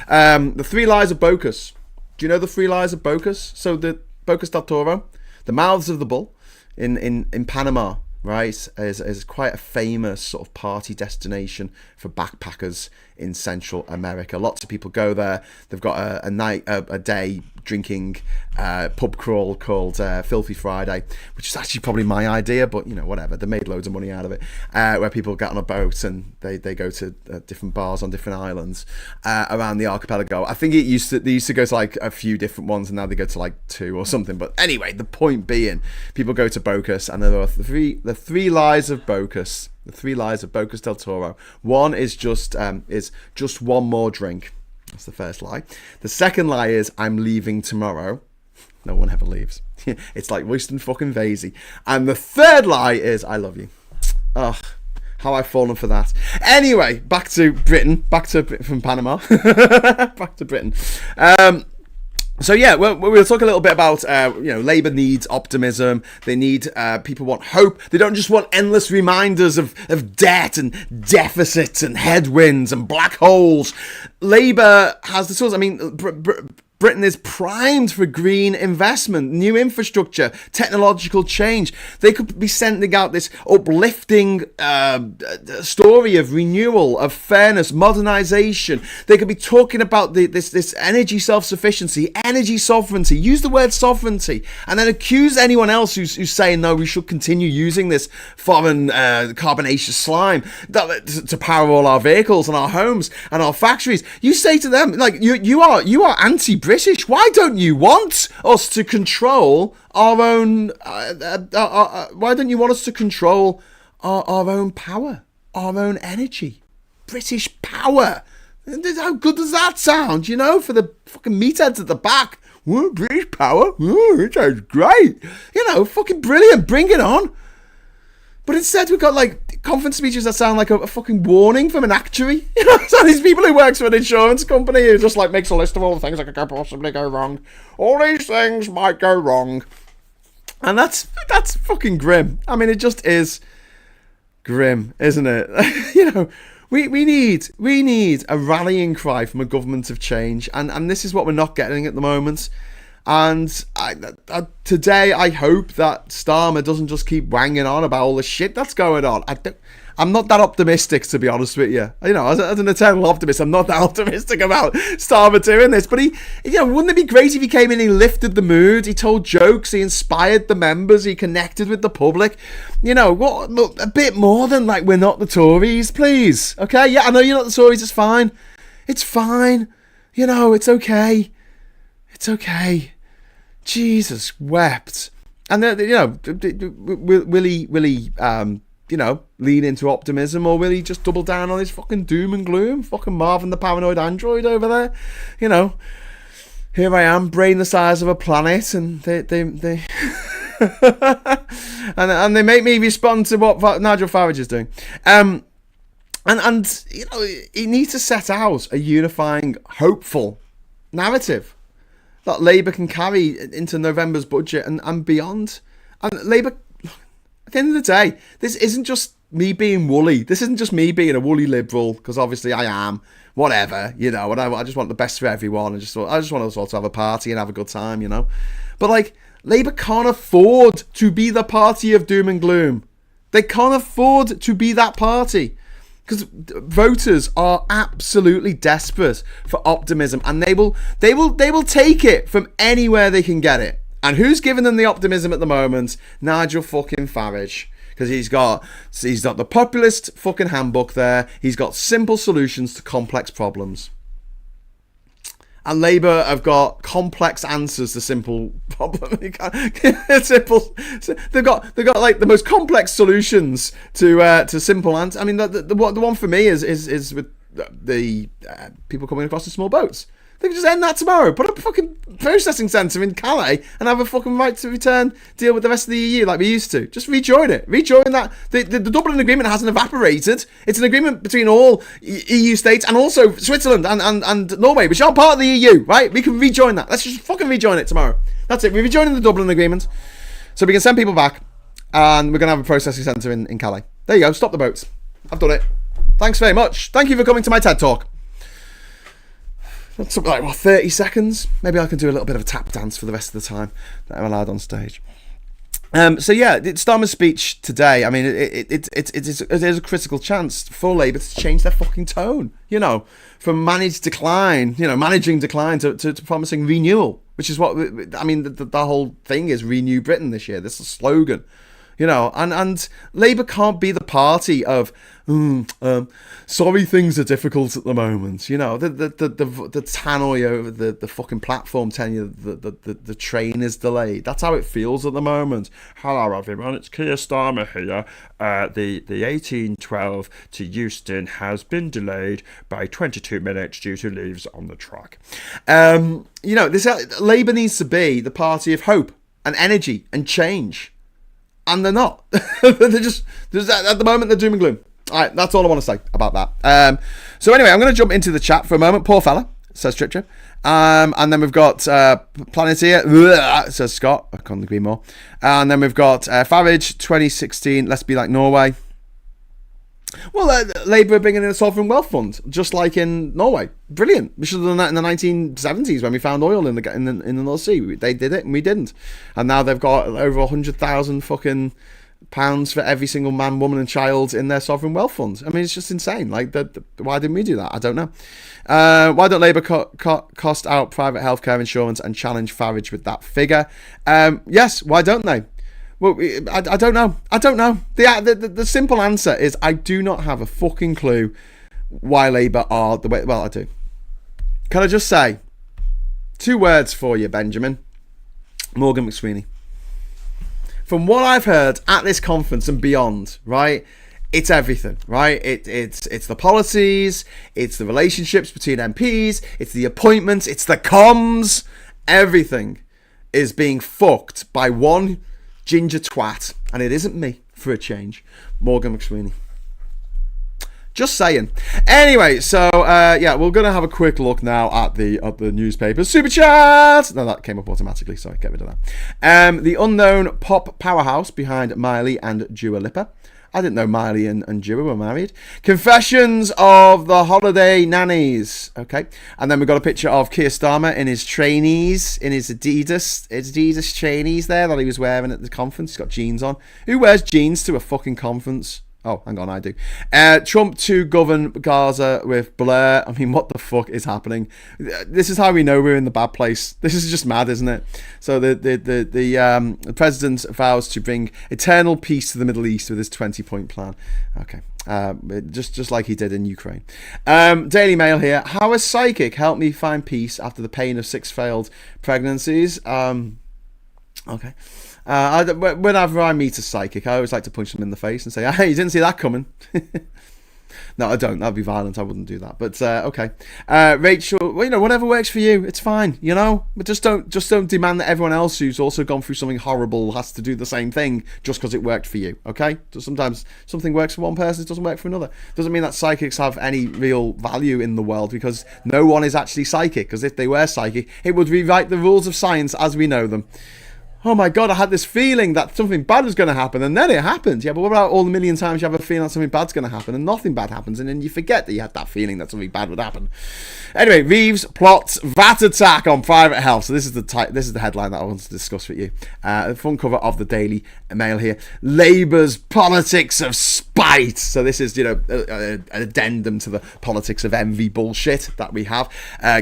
S1: The 3 lies of Bocas. Do you know the 3 lies of Bocas? So the Bocas del Toro, the mouths of the bull in Panama, right, is quite a famous sort of party destination for backpackers in Central America. Lots of people go there. They've got a day drinking pub crawl called Filthy Friday, which is actually probably my idea, but whatever, they made loads of money out of it, where people get on a boat and they go to different bars on different islands around the archipelago. I think they used to go to like a few different ones, and now they go to like 2 or something. But anyway, the point being, people go to Bocas, and there are the 3 lies of Bocas. The 3 lies of Bocas del Toro. One is just one more drink. That's the first lie. The second lie is I'm leaving tomorrow. No one ever leaves. It's like Royston fucking Vasey. And the third lie is I love you. Ugh, how I've fallen for that. Anyway, back to Britain. From Panama. Back to Britain. So yeah, we'll talk a little bit about Labour needs optimism. They need people want hope. They don't just want endless reminders of debt and deficits and headwinds and black holes. Labour has the tools. I mean, Britain is primed for green investment, new infrastructure, technological change. They could be sending out this uplifting story of renewal, of fairness, modernisation. They could be talking about this energy self-sufficiency, energy sovereignty. Use the word sovereignty, and then accuse anyone else who's saying no, we should continue using this foreign carbonaceous slime to power all our vehicles and our homes and our factories. You say to them, like, you are anti-British. Why don't you want us to control our own? Why don't you want us to control our own power, our own energy? British power. How good does that sound? For the fucking meatheads at the back. British power. It sounds great. Fucking brilliant. Bring it on. But instead we've got like conference speeches that sound like a fucking warning from an actuary. So these people who works for an insurance company who just like makes a list of all the things that could possibly go wrong. All these things might go wrong. And that's fucking grim. I mean, it just is grim, isn't it? We need a rallying cry from a government of change, and this is what we're not getting at the moment. And today, I hope that Starmer doesn't just keep wanging on about all the shit that's going on. I'm not that optimistic, to be honest with you. As an eternal optimist, I'm not that optimistic about Starmer doing this. But wouldn't it be great if he came in and he lifted the mood? He told jokes, he inspired the members, he connected with the public. A bit more than like, we're not the Tories, please. Okay, yeah, I know you're not the Tories, it's fine. It's fine. It's okay. It's okay. Jesus wept. And will he lean into optimism, or will he just double down on his fucking doom and gloom? Fucking Marvin the paranoid android over there. Here I am, brain the size of a planet, and they and they make me respond to what Nigel Farage is doing. And he needs to set out a unifying, hopeful narrative that Labour can carry into November's budget and beyond. And Labour, at the end of the day, this isn't just me being woolly. This isn't just me being a woolly liberal, because obviously I am. Whatever, and I just want the best for everyone. I just want us all to have a party and have a good time, But like, Labour can't afford to be the party of doom and gloom. They can't afford to be that party, because voters are absolutely desperate for optimism, and they will take it from anywhere they can get it. And who's giving them the optimism at the moment? Nigel fucking Farage, because he's got the populist fucking handbook there. He's got simple solutions to complex problems. And Labour have got complex answers to simple problems. Simple. They've got like the most complex solutions to simple answers. I mean, the one for me is with the people coming across in small boats. They can just end that tomorrow. Put a fucking processing centre in Calais and have a fucking right to return deal with the rest of the EU like we used to. Just rejoin it. Rejoin that. The Dublin Agreement hasn't evaporated. It's an agreement between all EU states and also Switzerland and Norway, which are part of the EU, right? We can rejoin that. Let's just fucking rejoin it tomorrow. That's it. We're rejoining the Dublin Agreement. So we can send people back, and we're going to have a processing centre in Calais. There you go. Stop the boats. I've done it. Thanks very much. Thank you for coming to my TED Talk. That's something like, 30 seconds? Maybe I can do a little bit of a tap dance for the rest of the time that I'm allowed on stage. So yeah, Starmer's speech today, I mean, it is a critical chance for Labour to change their fucking tone, from managing decline to promising renewal, which is what, I mean, the whole thing is Renew Britain this year. This is a slogan. And Labour can't be the party of, sorry, things are difficult at the moment. The tannoy over the fucking platform telling you the train is delayed. That's how it feels at the moment. Hello everyone, it's Keir Starmer here. The 1812 to Euston has been delayed by 22 minutes due to leaves on the track. Labour needs to be the party of hope and energy and change. And they're not. They're just at the moment, they're doom and gloom. All right, that's all I want to say about that. So anyway, I'm going to jump into the chat for a moment. Poor fella, says Trip Trip. And then we've got Planeteer, says Scott. I can't agree more. And then we've got Farage 2016, let's be like Norway. Well, Labour are bringing in a sovereign wealth fund, just like in Norway. Brilliant. We should have done that in the 1970s when we found oil in the North Sea. They did it and we didn't. And now they've got over 100,000 fucking pounds for every single man, woman and child in their sovereign wealth funds. I mean, it's just insane. Like, why didn't we do that? I don't know. Why don't Labour cost out private healthcare insurance and challenge Farage with that figure? Yes, why don't they? Well, I don't know. The simple answer is I do not have a fucking clue why Labour are the way... Well, I do. Can I just say 2 words for you, Benjamin? Morgan McSweeney. From what I've heard at this conference and beyond, right, it's everything, right? It's the policies, it's the relationships between MPs, it's the appointments, it's the comms. Everything is being fucked by one ginger twat, and it isn't me for a change. Morgan McSweeney. Just saying. Anyway, so yeah, we're gonna have a quick look now at the newspaper super chat. No, that came up automatically. Sorry, get rid of that. The unknown pop powerhouse behind Miley and Dua Lipa. I didn't know Miley and Dua were married. Confessions of the holiday nannies. Okay. And then we've got a picture of Keir Starmer in his trainees, in his Adidas trainees there that he was wearing at the conference. He's got jeans on. Who wears jeans to a fucking conference? Oh, hang on, I do. Trump to govern Gaza with Blair. I mean, what the fuck is happening? This is how we know we're in the bad place. This is just mad, isn't it? So the president vows to bring eternal peace to the Middle East with his 20-point plan. Okay. Just like he did in Ukraine. Daily Mail here. How has psychic helped me find peace after the pain of 6 failed pregnancies? Okay. Whenever I meet a psychic, I always like to punch them in the face and say, "Hey, you didn't see that coming." No, I don't. That'd be violent. I wouldn't do that. But okay, Rachel. Well, whatever works for you, it's fine. But just don't demand that everyone else who's also gone through something horrible has to do the same thing just because it worked for you. Okay? So sometimes something works for one person, it doesn't work for another. Doesn't mean that psychics have any real value in the world because no one is actually psychic. Because if they were psychic, it would rewrite the rules of science as we know them. Oh my God, I had this feeling that something bad was going to happen, and then it happened. Yeah, but what about all the million times you have a feeling that something bad's going to happen, and nothing bad happens, and then you forget that you had that feeling that something bad would happen? Anyway, Reeves plots VAT attack on private health. So this is the headline that I want to discuss with you. The front cover of the Daily Mail here. Labour's politics of spite. So this is, an addendum to the politics of envy bullshit that we have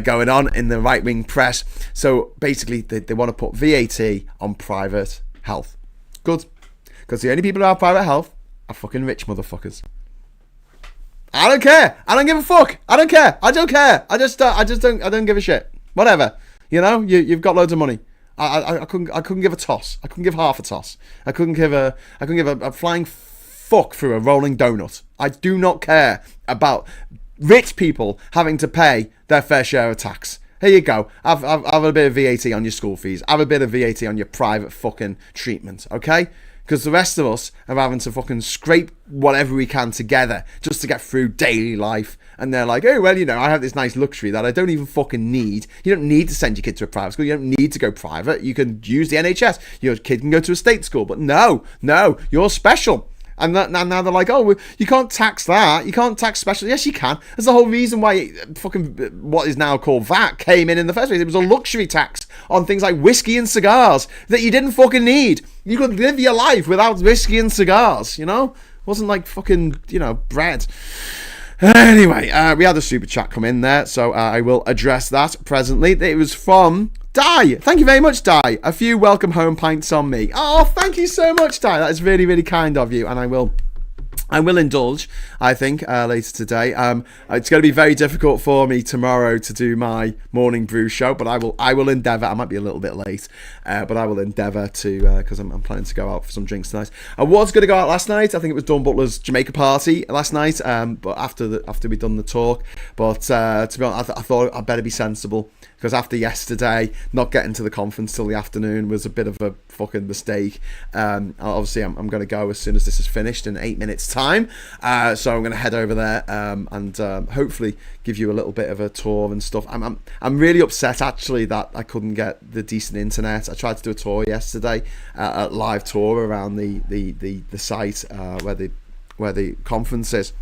S1: going on in the right-wing press. So basically, they want to put VAT on private health. Good. Because the only people who have private health are fucking rich motherfuckers. I don't care. I don't give a fuck. I don't care. I don't care. I don't give a shit. Whatever. You've got loads of money. I couldn't give a toss. I couldn't give half a toss. I couldn't give a flying fuck through a rolling donut. I do not care about rich people having to pay their fair share of tax. Here you go. Have a bit of VAT on your school fees. Have a bit of VAT on your private fucking treatment, okay? because the rest of us are having to fucking scrape whatever we can together just to get through daily life. And they're like, oh, well, I have this nice luxury that I don't even fucking need. You don't need to send your kid to a private school. You don't need to go private. You can use the NHS. Your kid can go to a state school. But no, you're special. And now they're like, oh, you can't tax that. You can't tax special. Yes, you can. That's the whole reason why fucking what is now called VAT came in the first place. It was a luxury tax on things like whiskey and cigars that you didn't fucking need. You could live your life without whiskey and cigars, It wasn't like fucking, bread. Anyway, we had a super chat come in there, so I will address that presently. It was from Di. Thank you very much, Di. A few welcome home pints on me. Oh, thank you so much, Di. That is really, really kind of you, and I will indulge, I think, later today. It's going to be very difficult for me tomorrow to do my morning brew show, but I will endeavour. I might be a little bit late, but I will endeavour to, because I'm planning to go out for some drinks tonight. I was going to go out last night. I think it was Dawn Butler's Jamaica party last night, but after we'd done the talk. But to be honest, I thought I'd better be sensible, because after yesterday, not getting to the conference till the afternoon was a bit of a fucking mistake. Obviously, I'm going to go as soon as this is finished in 8 minutes' time. So I'm going to head over there and hopefully give you a little bit of a tour and stuff. I'm really upset actually that I couldn't get the decent internet. I tried to do a tour yesterday, a live tour around the site where the conference is.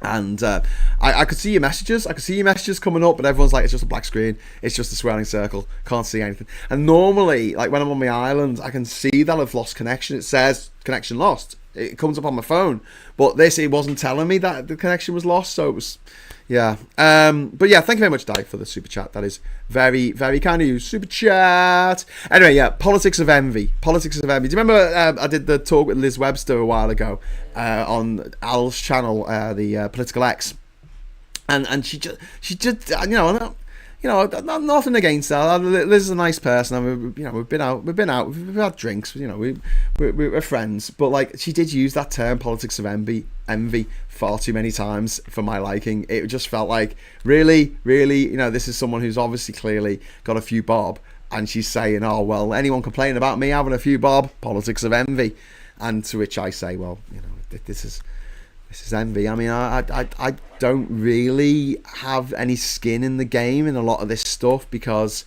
S1: And I could see your messages. I could see your messages coming up, but everyone's like, it's just a black screen. It's just a swirling circle. Can't see anything. And normally, like when I'm on my island, I can see that I've lost connection. It says connection lost. It comes up on my phone. But it wasn't telling me that the connection was lost. So it was, yeah. But yeah, thank you very much, Di, for the super chat. That is very, very kind of you. Super chat. Anyway, yeah, politics of envy. Politics of envy. Do you remember I did the talk with Liz Webster a while ago on Al's channel, the Political X, and she just nothing against her. Liz is a nice person, and we've been out, we've had drinks, we're friends. But like, she did use that term, politics of envy, far too many times for my liking. It just felt like, really, this is someone who's obviously clearly got a few bob, and she's saying, oh well, anyone complaining about me having a few bob, politics of envy. And to which I say, well, this is envy. I mean, I don't really have any skin in the game in a lot of this stuff, because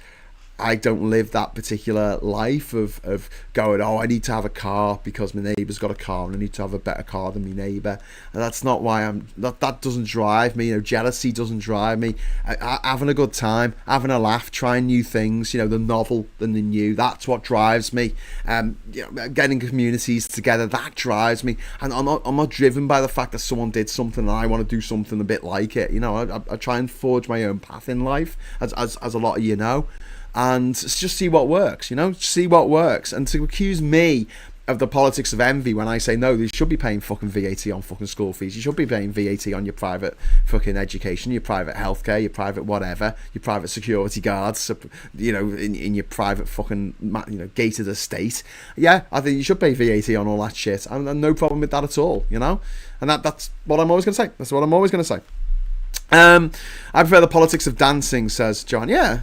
S1: I don't live that particular life of going, oh, I need to have a car because my neighbour's got a car and I need to have a better car than my neighbour. And that's not why that doesn't drive me. Jealousy doesn't drive me. Having a good time, having a laugh, trying new things, the novel and the new, that's what drives me. Getting communities together, that drives me. And I'm not driven by the fact that someone did something and I want to do something a bit like it. I try and forge my own path in life, as a lot of you know. And just see what works, see what works. And to accuse me of the politics of envy when I say, no, you should be paying fucking VAT on fucking school fees. You should be paying VAT on your private fucking education, your private healthcare, your private whatever, your private security guards, in your private fucking, gated estate. Yeah, I think you should pay VAT on all that shit. And no problem with that at all, And that's what I'm always going to say. That's what I'm always going to say. I prefer the politics of dancing, says John. Yeah.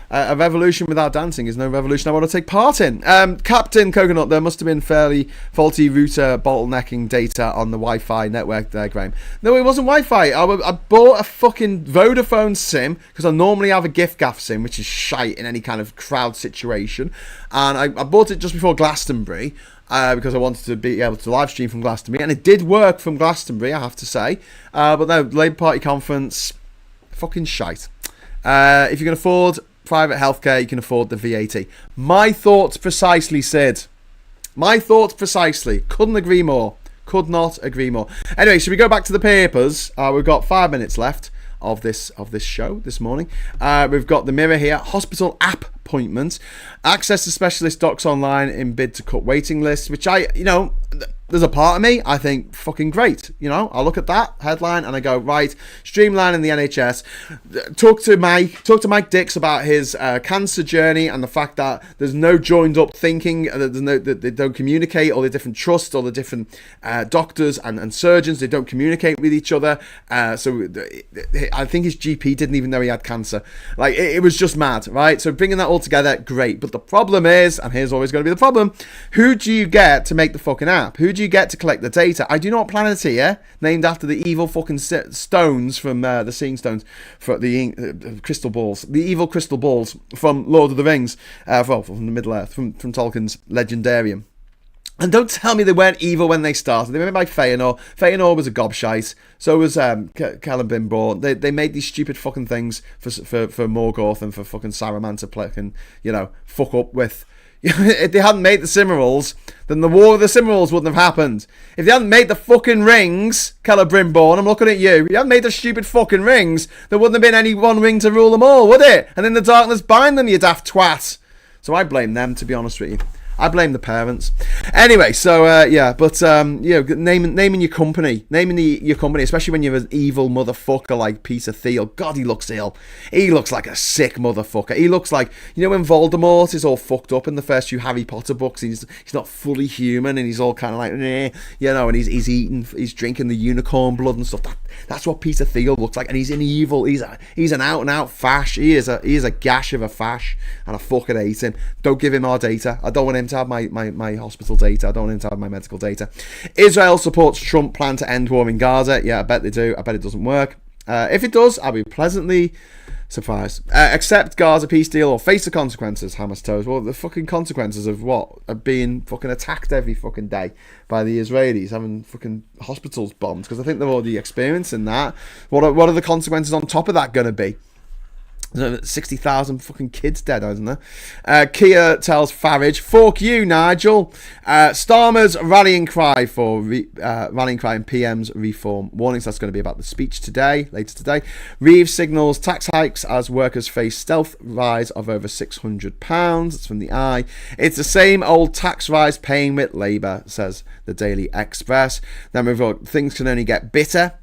S1: A revolution without dancing is no revolution I want to take part in. Captain Coconut, there must have been fairly faulty router bottlenecking data on the Wi-Fi network there, Graham. No, it wasn't Wi-Fi. I bought a fucking Vodafone SIM, because I normally have a gift-gaff SIM, which is shite in any kind of crowd situation. And I bought it just before Glastonbury, because I wanted to be able to live stream from Glastonbury. And it did work from Glastonbury, I have to say. But no, Labour Party conference, fucking shite. If you can afford private healthcare, you can afford the VAT. My thoughts precisely, Sid. My thoughts precisely. Couldn't agree more. Could not agree more. Anyway, should we go back to the papers? We've got 5 minutes left of this show this morning. We've got the Mirror here. Hospital app appointments. Access to specialist docs online in bid to cut waiting lists, which there's a part of me, I think, fucking great. You know, I look at that headline and I go, right, streamlining the NHS. Talk to Mike Dix about his cancer journey and the fact that there's no joined up thinking, that they don't communicate, all the different trusts, all the different doctors and surgeons, they don't communicate with each other. So I think his GP didn't even know he had cancer. Like, it was just mad, right? So bringing that all together, great. But the problem is, and here's always going to be the problem, who do you get to make the fucking app? Who do you get to collect the data? I do not planet here, named after the evil fucking stones from the Seeing Stones, for the crystal balls, the evil crystal balls from Lord of the Rings, from the Middle Earth, from Tolkien's Legendarium. And don't tell me they weren't evil when they started. They were made by Fëanor. Fëanor was a gobshite. So was Celebrimbor. They made these stupid fucking things for Morgoth and for fucking Saruman to play and, you know, fuck up with. If they hadn't made the Cimmerals, then the War of the Cimmerals wouldn't have happened. If they hadn't made the fucking rings, Celebrimbor, I'm looking at you. If you hadn't made the stupid fucking rings, there wouldn't have been any one ring to rule them all, would it? And in the darkness bind them, you daft twat. So I blame them, to be honest with you. I blame the parents. Anyway, so naming your company, your company, especially when you're an evil motherfucker like Peter Thiel. God, he looks ill. He looks like a sick motherfucker. He looks like, you know, when Voldemort is all fucked up in the first few Harry Potter books, he's not fully human and he's all kind of like, you know, and he's drinking the unicorn blood and stuff. That's what Peter Thiel looks like, and he's an evil. He's an out and out fash. He is a gash of a fash, and I fucking hate him. Don't give him our data. I don't want him to have my hospital data. I don't want him to have my medical data. Israel supports Trump plan to end war in Gaza. Yeah, I bet they do. I bet it doesn't work. If it does, I'll be pleasantly surprised. Accept Gaza peace deal or face the consequences, Hamas tells. Well, the fucking consequences of what? Of being fucking attacked every fucking day by the Israelis, having fucking hospitals bombed, because I think they're already experiencing that. What are the consequences on top of that going to be? 60,000 fucking kids dead, isn't there? Kia tells Farage, "Fuck you, Nigel." Starmer's rallying cry in PM's reform. Warnings that's going to be about the speech later today. Reeves signals tax hikes as workers face stealth rise of over £600. It's from the Eye. It's the same old tax rise paying with Labour, says the Daily Express. Then we've got things can only get bitter.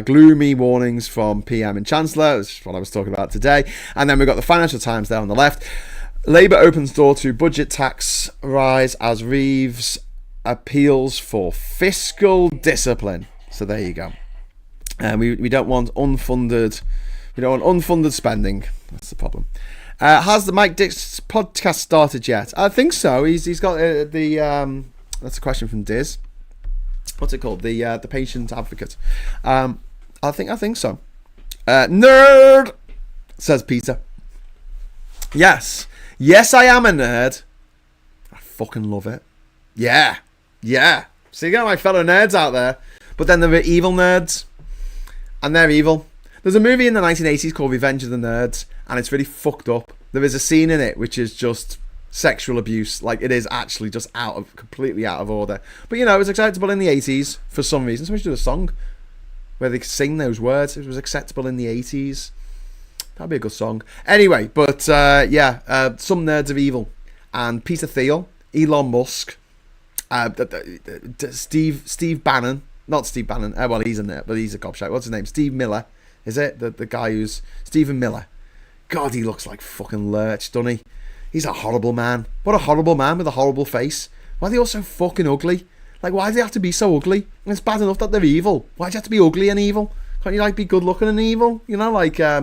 S1: Gloomy warnings from PM and Chancellor, which is what I was talking about today. And then we've got the Financial Times there on the left. Labour opens door to budget tax rise as Reeves appeals for fiscal discipline. So there you go. We don't want unfunded spending. That's the problem. Has the Mike Dix podcast started yet? I think so. He's got that's a question from Diz. What's it called? The patient advocate. I think so. Nerd, says Peter. Yes, I am a nerd. I fucking love it. Yeah. So you got my fellow nerds out there, but then there are evil nerds, and they're evil. There's a movie in the 1980s called Revenge of the Nerds, and it's really fucked up. There is a scene in it which is just sexual abuse. Like, it is actually just completely out of order. But, you know, it was acceptable in the 80s for some reason. Somebody should do a song where they sing those words. It was acceptable in the 80s. That'd be a good song. Anyway, but, some nerds of evil. And Peter Thiel, Elon Musk, Steve Bannon. Not Steve Bannon. Well, he's in there, but he's a gobshite. What's his name? Steve Miller. Is it? The guy who's... Stephen Miller. God, he looks like fucking lurch, doesn't he? He's a horrible man. What a horrible man with a horrible face. Why are they all so fucking ugly? Like, why do they have to be so ugly? It's bad enough that they're evil. Why do you have to be ugly and evil? Can't you, like, be good looking and evil? You know, like, I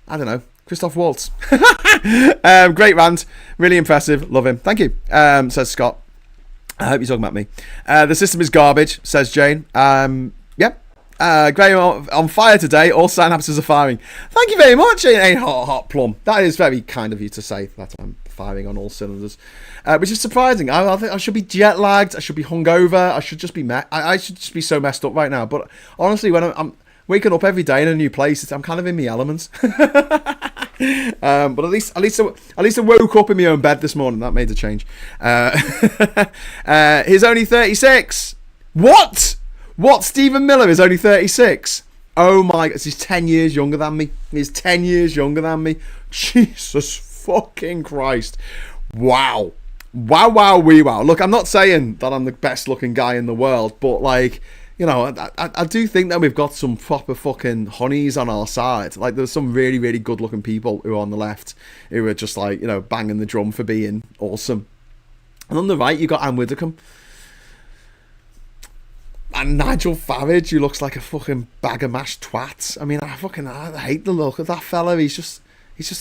S1: don't know, Christoph Waltz. Great rant. Really impressive. Love him. Thank you, says Scott. I hope you're talking about me. The system is garbage, says Jane. Yep. Graham on fire today. All synapses are firing. Thank you very much, hot plum. That is very kind of you to say that I'm firing on all cylinders, which is surprising. I think I should be jet lagged. I should be hungover. I should just be I should just be so messed up right now. But honestly, when I'm waking up every day in a new place, I'm kind of in my elements. But at least I woke up in my own bed this morning. That made a change. He's only 36. What? Stephen Miller is only 36. Oh my God, he's 10 years younger than me. Jesus fucking Christ. Wow. Wow, wow, wee, wow. Look, I'm not saying that I'm the best looking guy in the world, but like, you know, I do think that we've got some proper fucking honeys on our side. Like, there's some really, really good looking people who are on the left who are just like, you know, banging the drum for being awesome. And on the right, you got Anne Widdecombe. And Nigel Farage, who looks like a fucking bag of mashed twats. I mean, I hate the look of that fella. He's just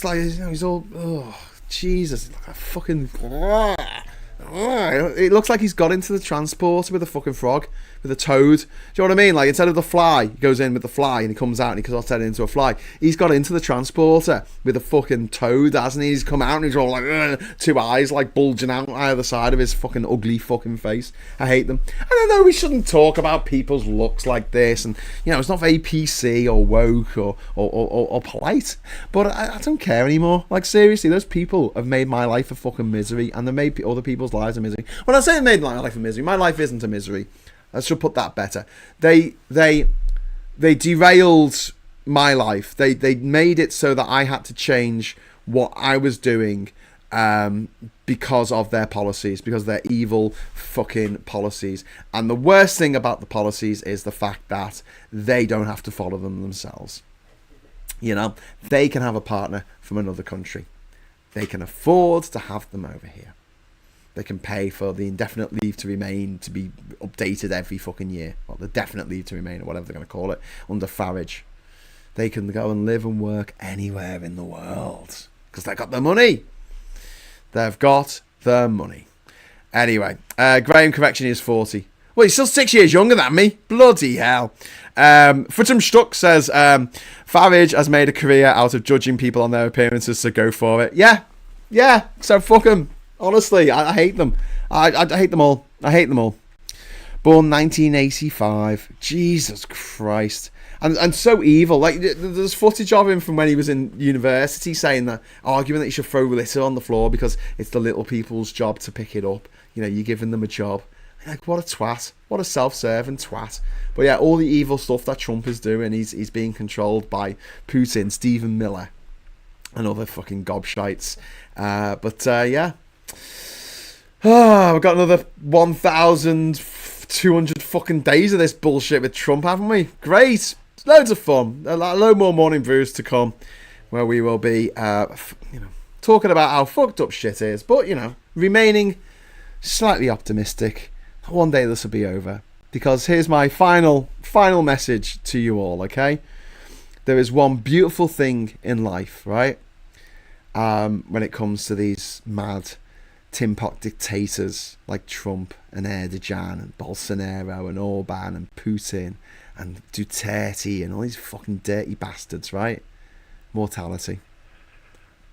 S1: like, you know, he's all, oh, Jesus, like a fucking. It looks like he's got into the transporter with a fucking frog, with a toad. Do you know what I mean? Like, instead of the fly, he goes in with the fly and he comes out and he comes out into a fly. He's got into the transporter with a fucking toad, hasn't he? He's come out and he's all like, ugh, two eyes like bulging out either side of his fucking ugly fucking face. I hate them. And I know we shouldn't talk about people's looks like this, and you know, it's not very PC or woke or polite, but I don't care anymore. Like, seriously, those people have made my life a fucking misery, and they made other people's lives a misery. When I say they made my life a misery, my life isn't a misery. I should put that better. They derailed my life. They made it so that I had to change what I was doing because of their policies, because of their evil fucking policies. And the worst thing about the policies is the fact that they don't have to follow them themselves. You know, they can have a partner from another country. They can afford to have them over here. They can pay for the indefinite leave to remain to be updated every fucking year. Well, the definite leave to remain, or whatever they're going to call it, under Farage. They can go and live and work anywhere in the world because they've got the money. They've got the money. Anyway, Graham, correction, he is 40. Well, he's still 6 years younger than me. Bloody hell. Footum Stuck says, Farage has made a career out of judging people on their appearances, so go for it. Yeah, so fuck him. Honestly, I hate them. I hate them all. I hate them all. Born 1985. Jesus Christ. And so evil. Like, there's footage of him from when he was in university saying that, arguing that you should throw litter on the floor because it's the little people's job to pick it up. You know, you're giving them a job. Like, what a twat. What a self-serving twat. But yeah, all the evil stuff that Trump is doing, he's being controlled by Putin, Stephen Miller, and other fucking gobshites. Yeah. We've got another 1,200 fucking days of this bullshit with Trump, haven't we? Great. Loads of fun. A load more morning brews to come, where we will be, talking about how fucked up shit is, but, remaining slightly optimistic. One day this will be over. Because here's my final message to you all, okay? There is one beautiful thing in life, right? When it comes to these mad tin pot dictators like Trump and Erdogan and Bolsonaro and Orban and Putin and Duterte and all these fucking dirty bastards, right? Mortality.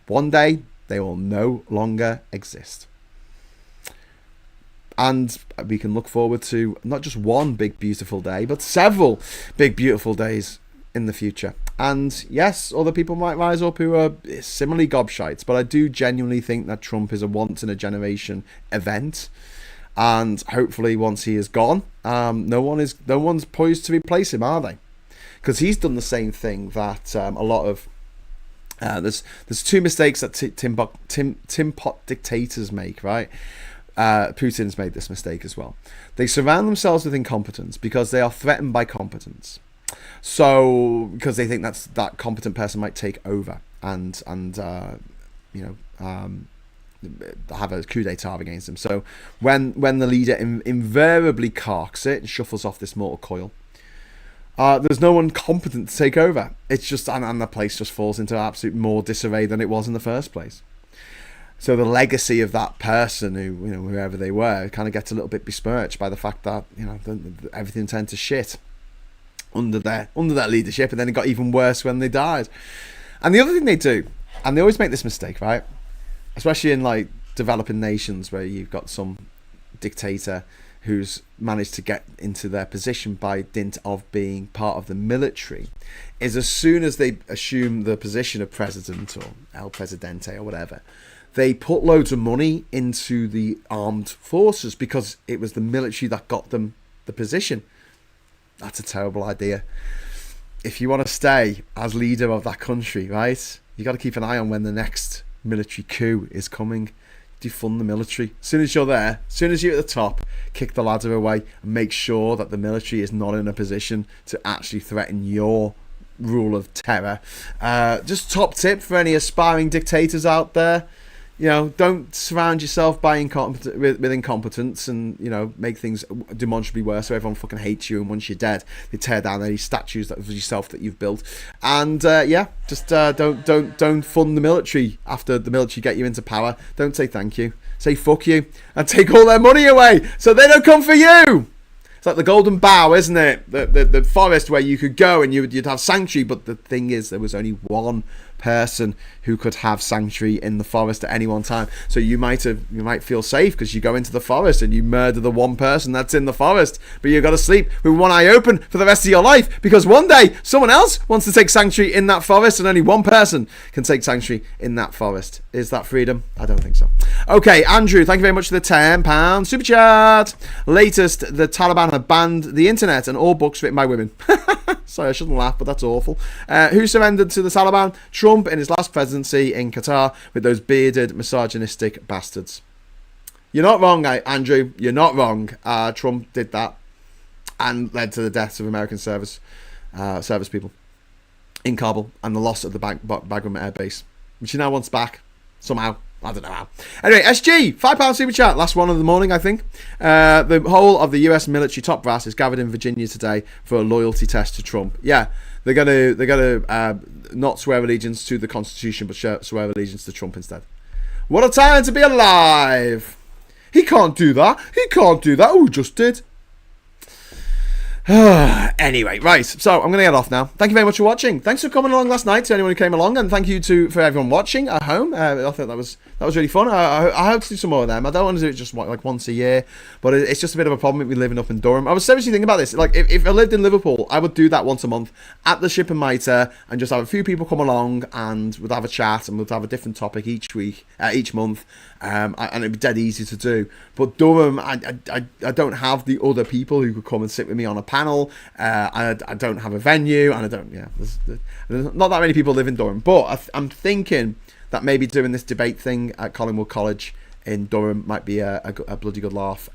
S1: One day they will no longer exist. And we can look forward to not just one big beautiful day, but several big beautiful days in the future. And yes, other people might rise up who are similarly gobshites, but I do genuinely think that Trump is a once-in-a-generation event. And hopefully once he is gone, no one's poised to replace him, are they? Because he's done the same thing that a lot of... there's two mistakes that tin pot dictators make, right? Putin's made this mistake as well. They surround themselves with incompetence because they are threatened by competence. So, because they think that competent person might take over and have a coup d'etat against them. So, when the leader invariably carks it and shuffles off this mortal coil, there's no one competent to take over. It's just and the place just falls into absolute more disarray than it was in the first place. So the legacy of that person, whoever they were, kind of gets a little bit besmirched by the fact that everything turned to shit under their leadership, and then it got even worse when they died. And the other thing they do, and they always make this mistake, right? Especially in like developing nations where you've got some dictator who's managed to get into their position by dint of being part of the military, is as soon as they assume the position of president or El Presidente or whatever, they put loads of money into the armed forces because it was the military that got them the position. That's a terrible idea. If you want to stay as leader of that country, right, you got to keep an eye on when the next military coup is coming. defund the military. As soon as you're there, as soon as you're at the top, kick the ladder away and make sure that the military is not in a position to actually threaten your rule of terror. Just top tip for any aspiring dictators out there. Don't surround yourself by with incompetence and, make things demonstrably worse so everyone fucking hates you, and once you're dead, they tear down any statues of yourself that you've built. And, just don't fund the military after the military get you into power. Don't say thank you. Say fuck you and take all their money away so they don't come for you. It's like the Golden Bough, isn't it? The forest where you could go and you'd have sanctuary, but the thing is there was only one person who could have sanctuary in the forest at any one time. So you might feel safe because you go into the forest and you murder the one person that's in the forest, but you've got to sleep with one eye open for the rest of your life because one day someone else wants to take sanctuary in that forest and only one person can take sanctuary in that forest. Is that freedom? I don't think so. Okay, Andrew, thank you very much for the £10 super chat. Latest, the Taliban have banned the internet and all books written by women. Sorry, I shouldn't laugh, but that's awful. Who surrendered to the Taliban? Trump in his last presidency in Qatar with those bearded, misogynistic bastards. You're not wrong, Andrew. You're not wrong. Trump did that and led to the deaths of American service people in Kabul and the loss of the Bagram Air Base, which he now wants back somehow. I don't know how. Anyway, SG, £5 super chat. Last one of the morning, I think. The whole of the US military top brass is gathered in Virginia today for a loyalty test to Trump. Yeah, they're gonna not swear allegiance to the Constitution, but swear allegiance to Trump instead. What a time to be alive! He can't do that. He can't do that. Oh, just did. Anyway, right, so I'm going to get off now. Thank you very much for watching. Thanks for coming along last night to anyone who came along, and thank you for everyone watching at home. I thought that was really fun. I hope to do some more of them. I don't want to do it just like once a year, but it's just a bit of a problem with me living up in Durham. I was seriously thinking about this. Like, if I lived in Liverpool, I would do that once a month at the Ship and Mitre and just have a few people come along and we'd have a chat and we'd have a different topic each month, and it'd be dead easy to do. But Durham, I don't have the other people who could come and sit with me on a panel. I don't have a venue, and there's not that many people live in Durham. But I'm thinking that maybe doing this debate thing at Collingwood College in Durham might be a bloody good laugh.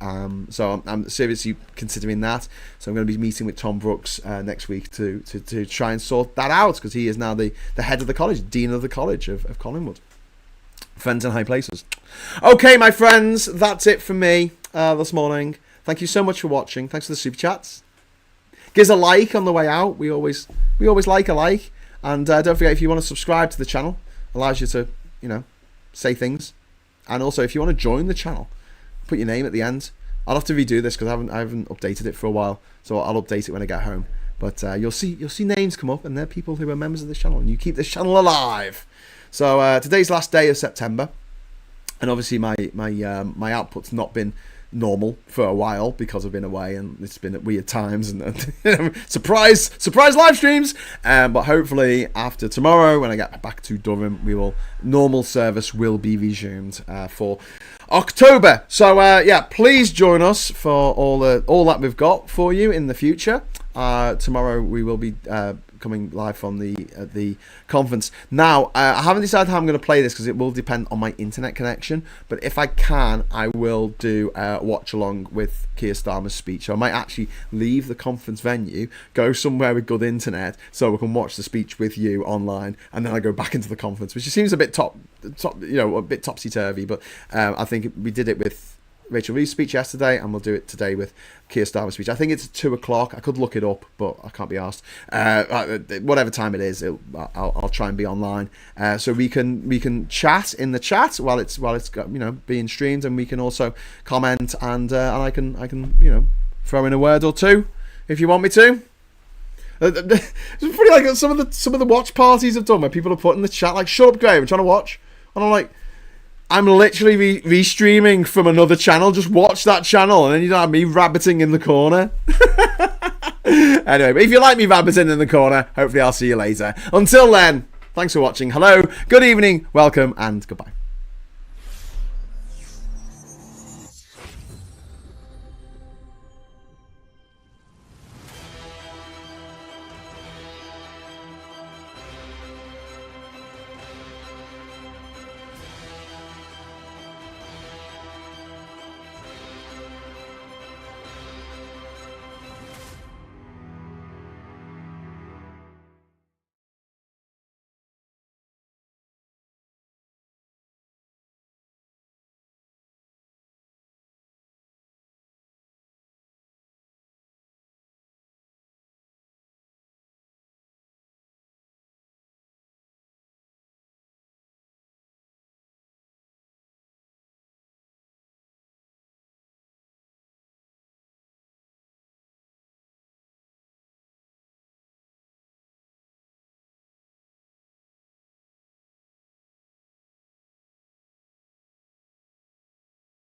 S1: So I'm seriously considering that. So I'm going to be meeting with Tom Brooks next week to try and sort that out, because he is now the head of the college, dean of the college of Collingwood. Friends in high places. Okay, my friends, that's it for me this morning. Thank you so much for watching. Thanks for the super chats. Give us a like on the way out. We always like a like. And don't forget, if you want to subscribe to the channel, allows you to, say things. And also, if you want to join the channel, put your name at the end. I'll have to redo this because I haven't updated it for a while, so I'll update it when I get home. But you'll see names come up, and they're people who are members of this channel, and you keep this channel alive. So today's last day of September, and obviously my output's not been normal for a while because I've been away and it's been at weird times and surprise live streams, but hopefully after tomorrow when I get back to Durham, normal service will be resumed for October. So yeah, please join us for all that we've got for you in the future. Tomorrow we will be coming live from the conference. Now, I haven't decided how I'm going to play this because it will depend on my internet connection, but if I can, I will do a watch along with Keir Starmer's speech. So I might actually leave the conference venue, go somewhere with good internet so we can watch the speech with you online, and then I go back into the conference, which seems a bit a bit topsy-turvy, but I think we did it with Rachel Reeves' speech yesterday, and we'll do it today with Keir Starmer's speech. I think it's 2 o'clock. I could look it up, but I can't be asked. Whatever time it is, I'll try and be online, so we can chat in the chat while it's being streamed, and we can also comment, and I can throw in a word or two if you want me to. It's pretty like some of the watch parties have done where people have put in the chat like, "Shut up, Graham, I'm trying to watch," and I'm like, I'm literally restreaming from another channel. Just watch that channel, and then you don't have me rabbiting in the corner. Anyway, but if you like me rabbiting in the corner, hopefully I'll see you later. Until then, thanks for watching. Hello, good evening, welcome, and goodbye.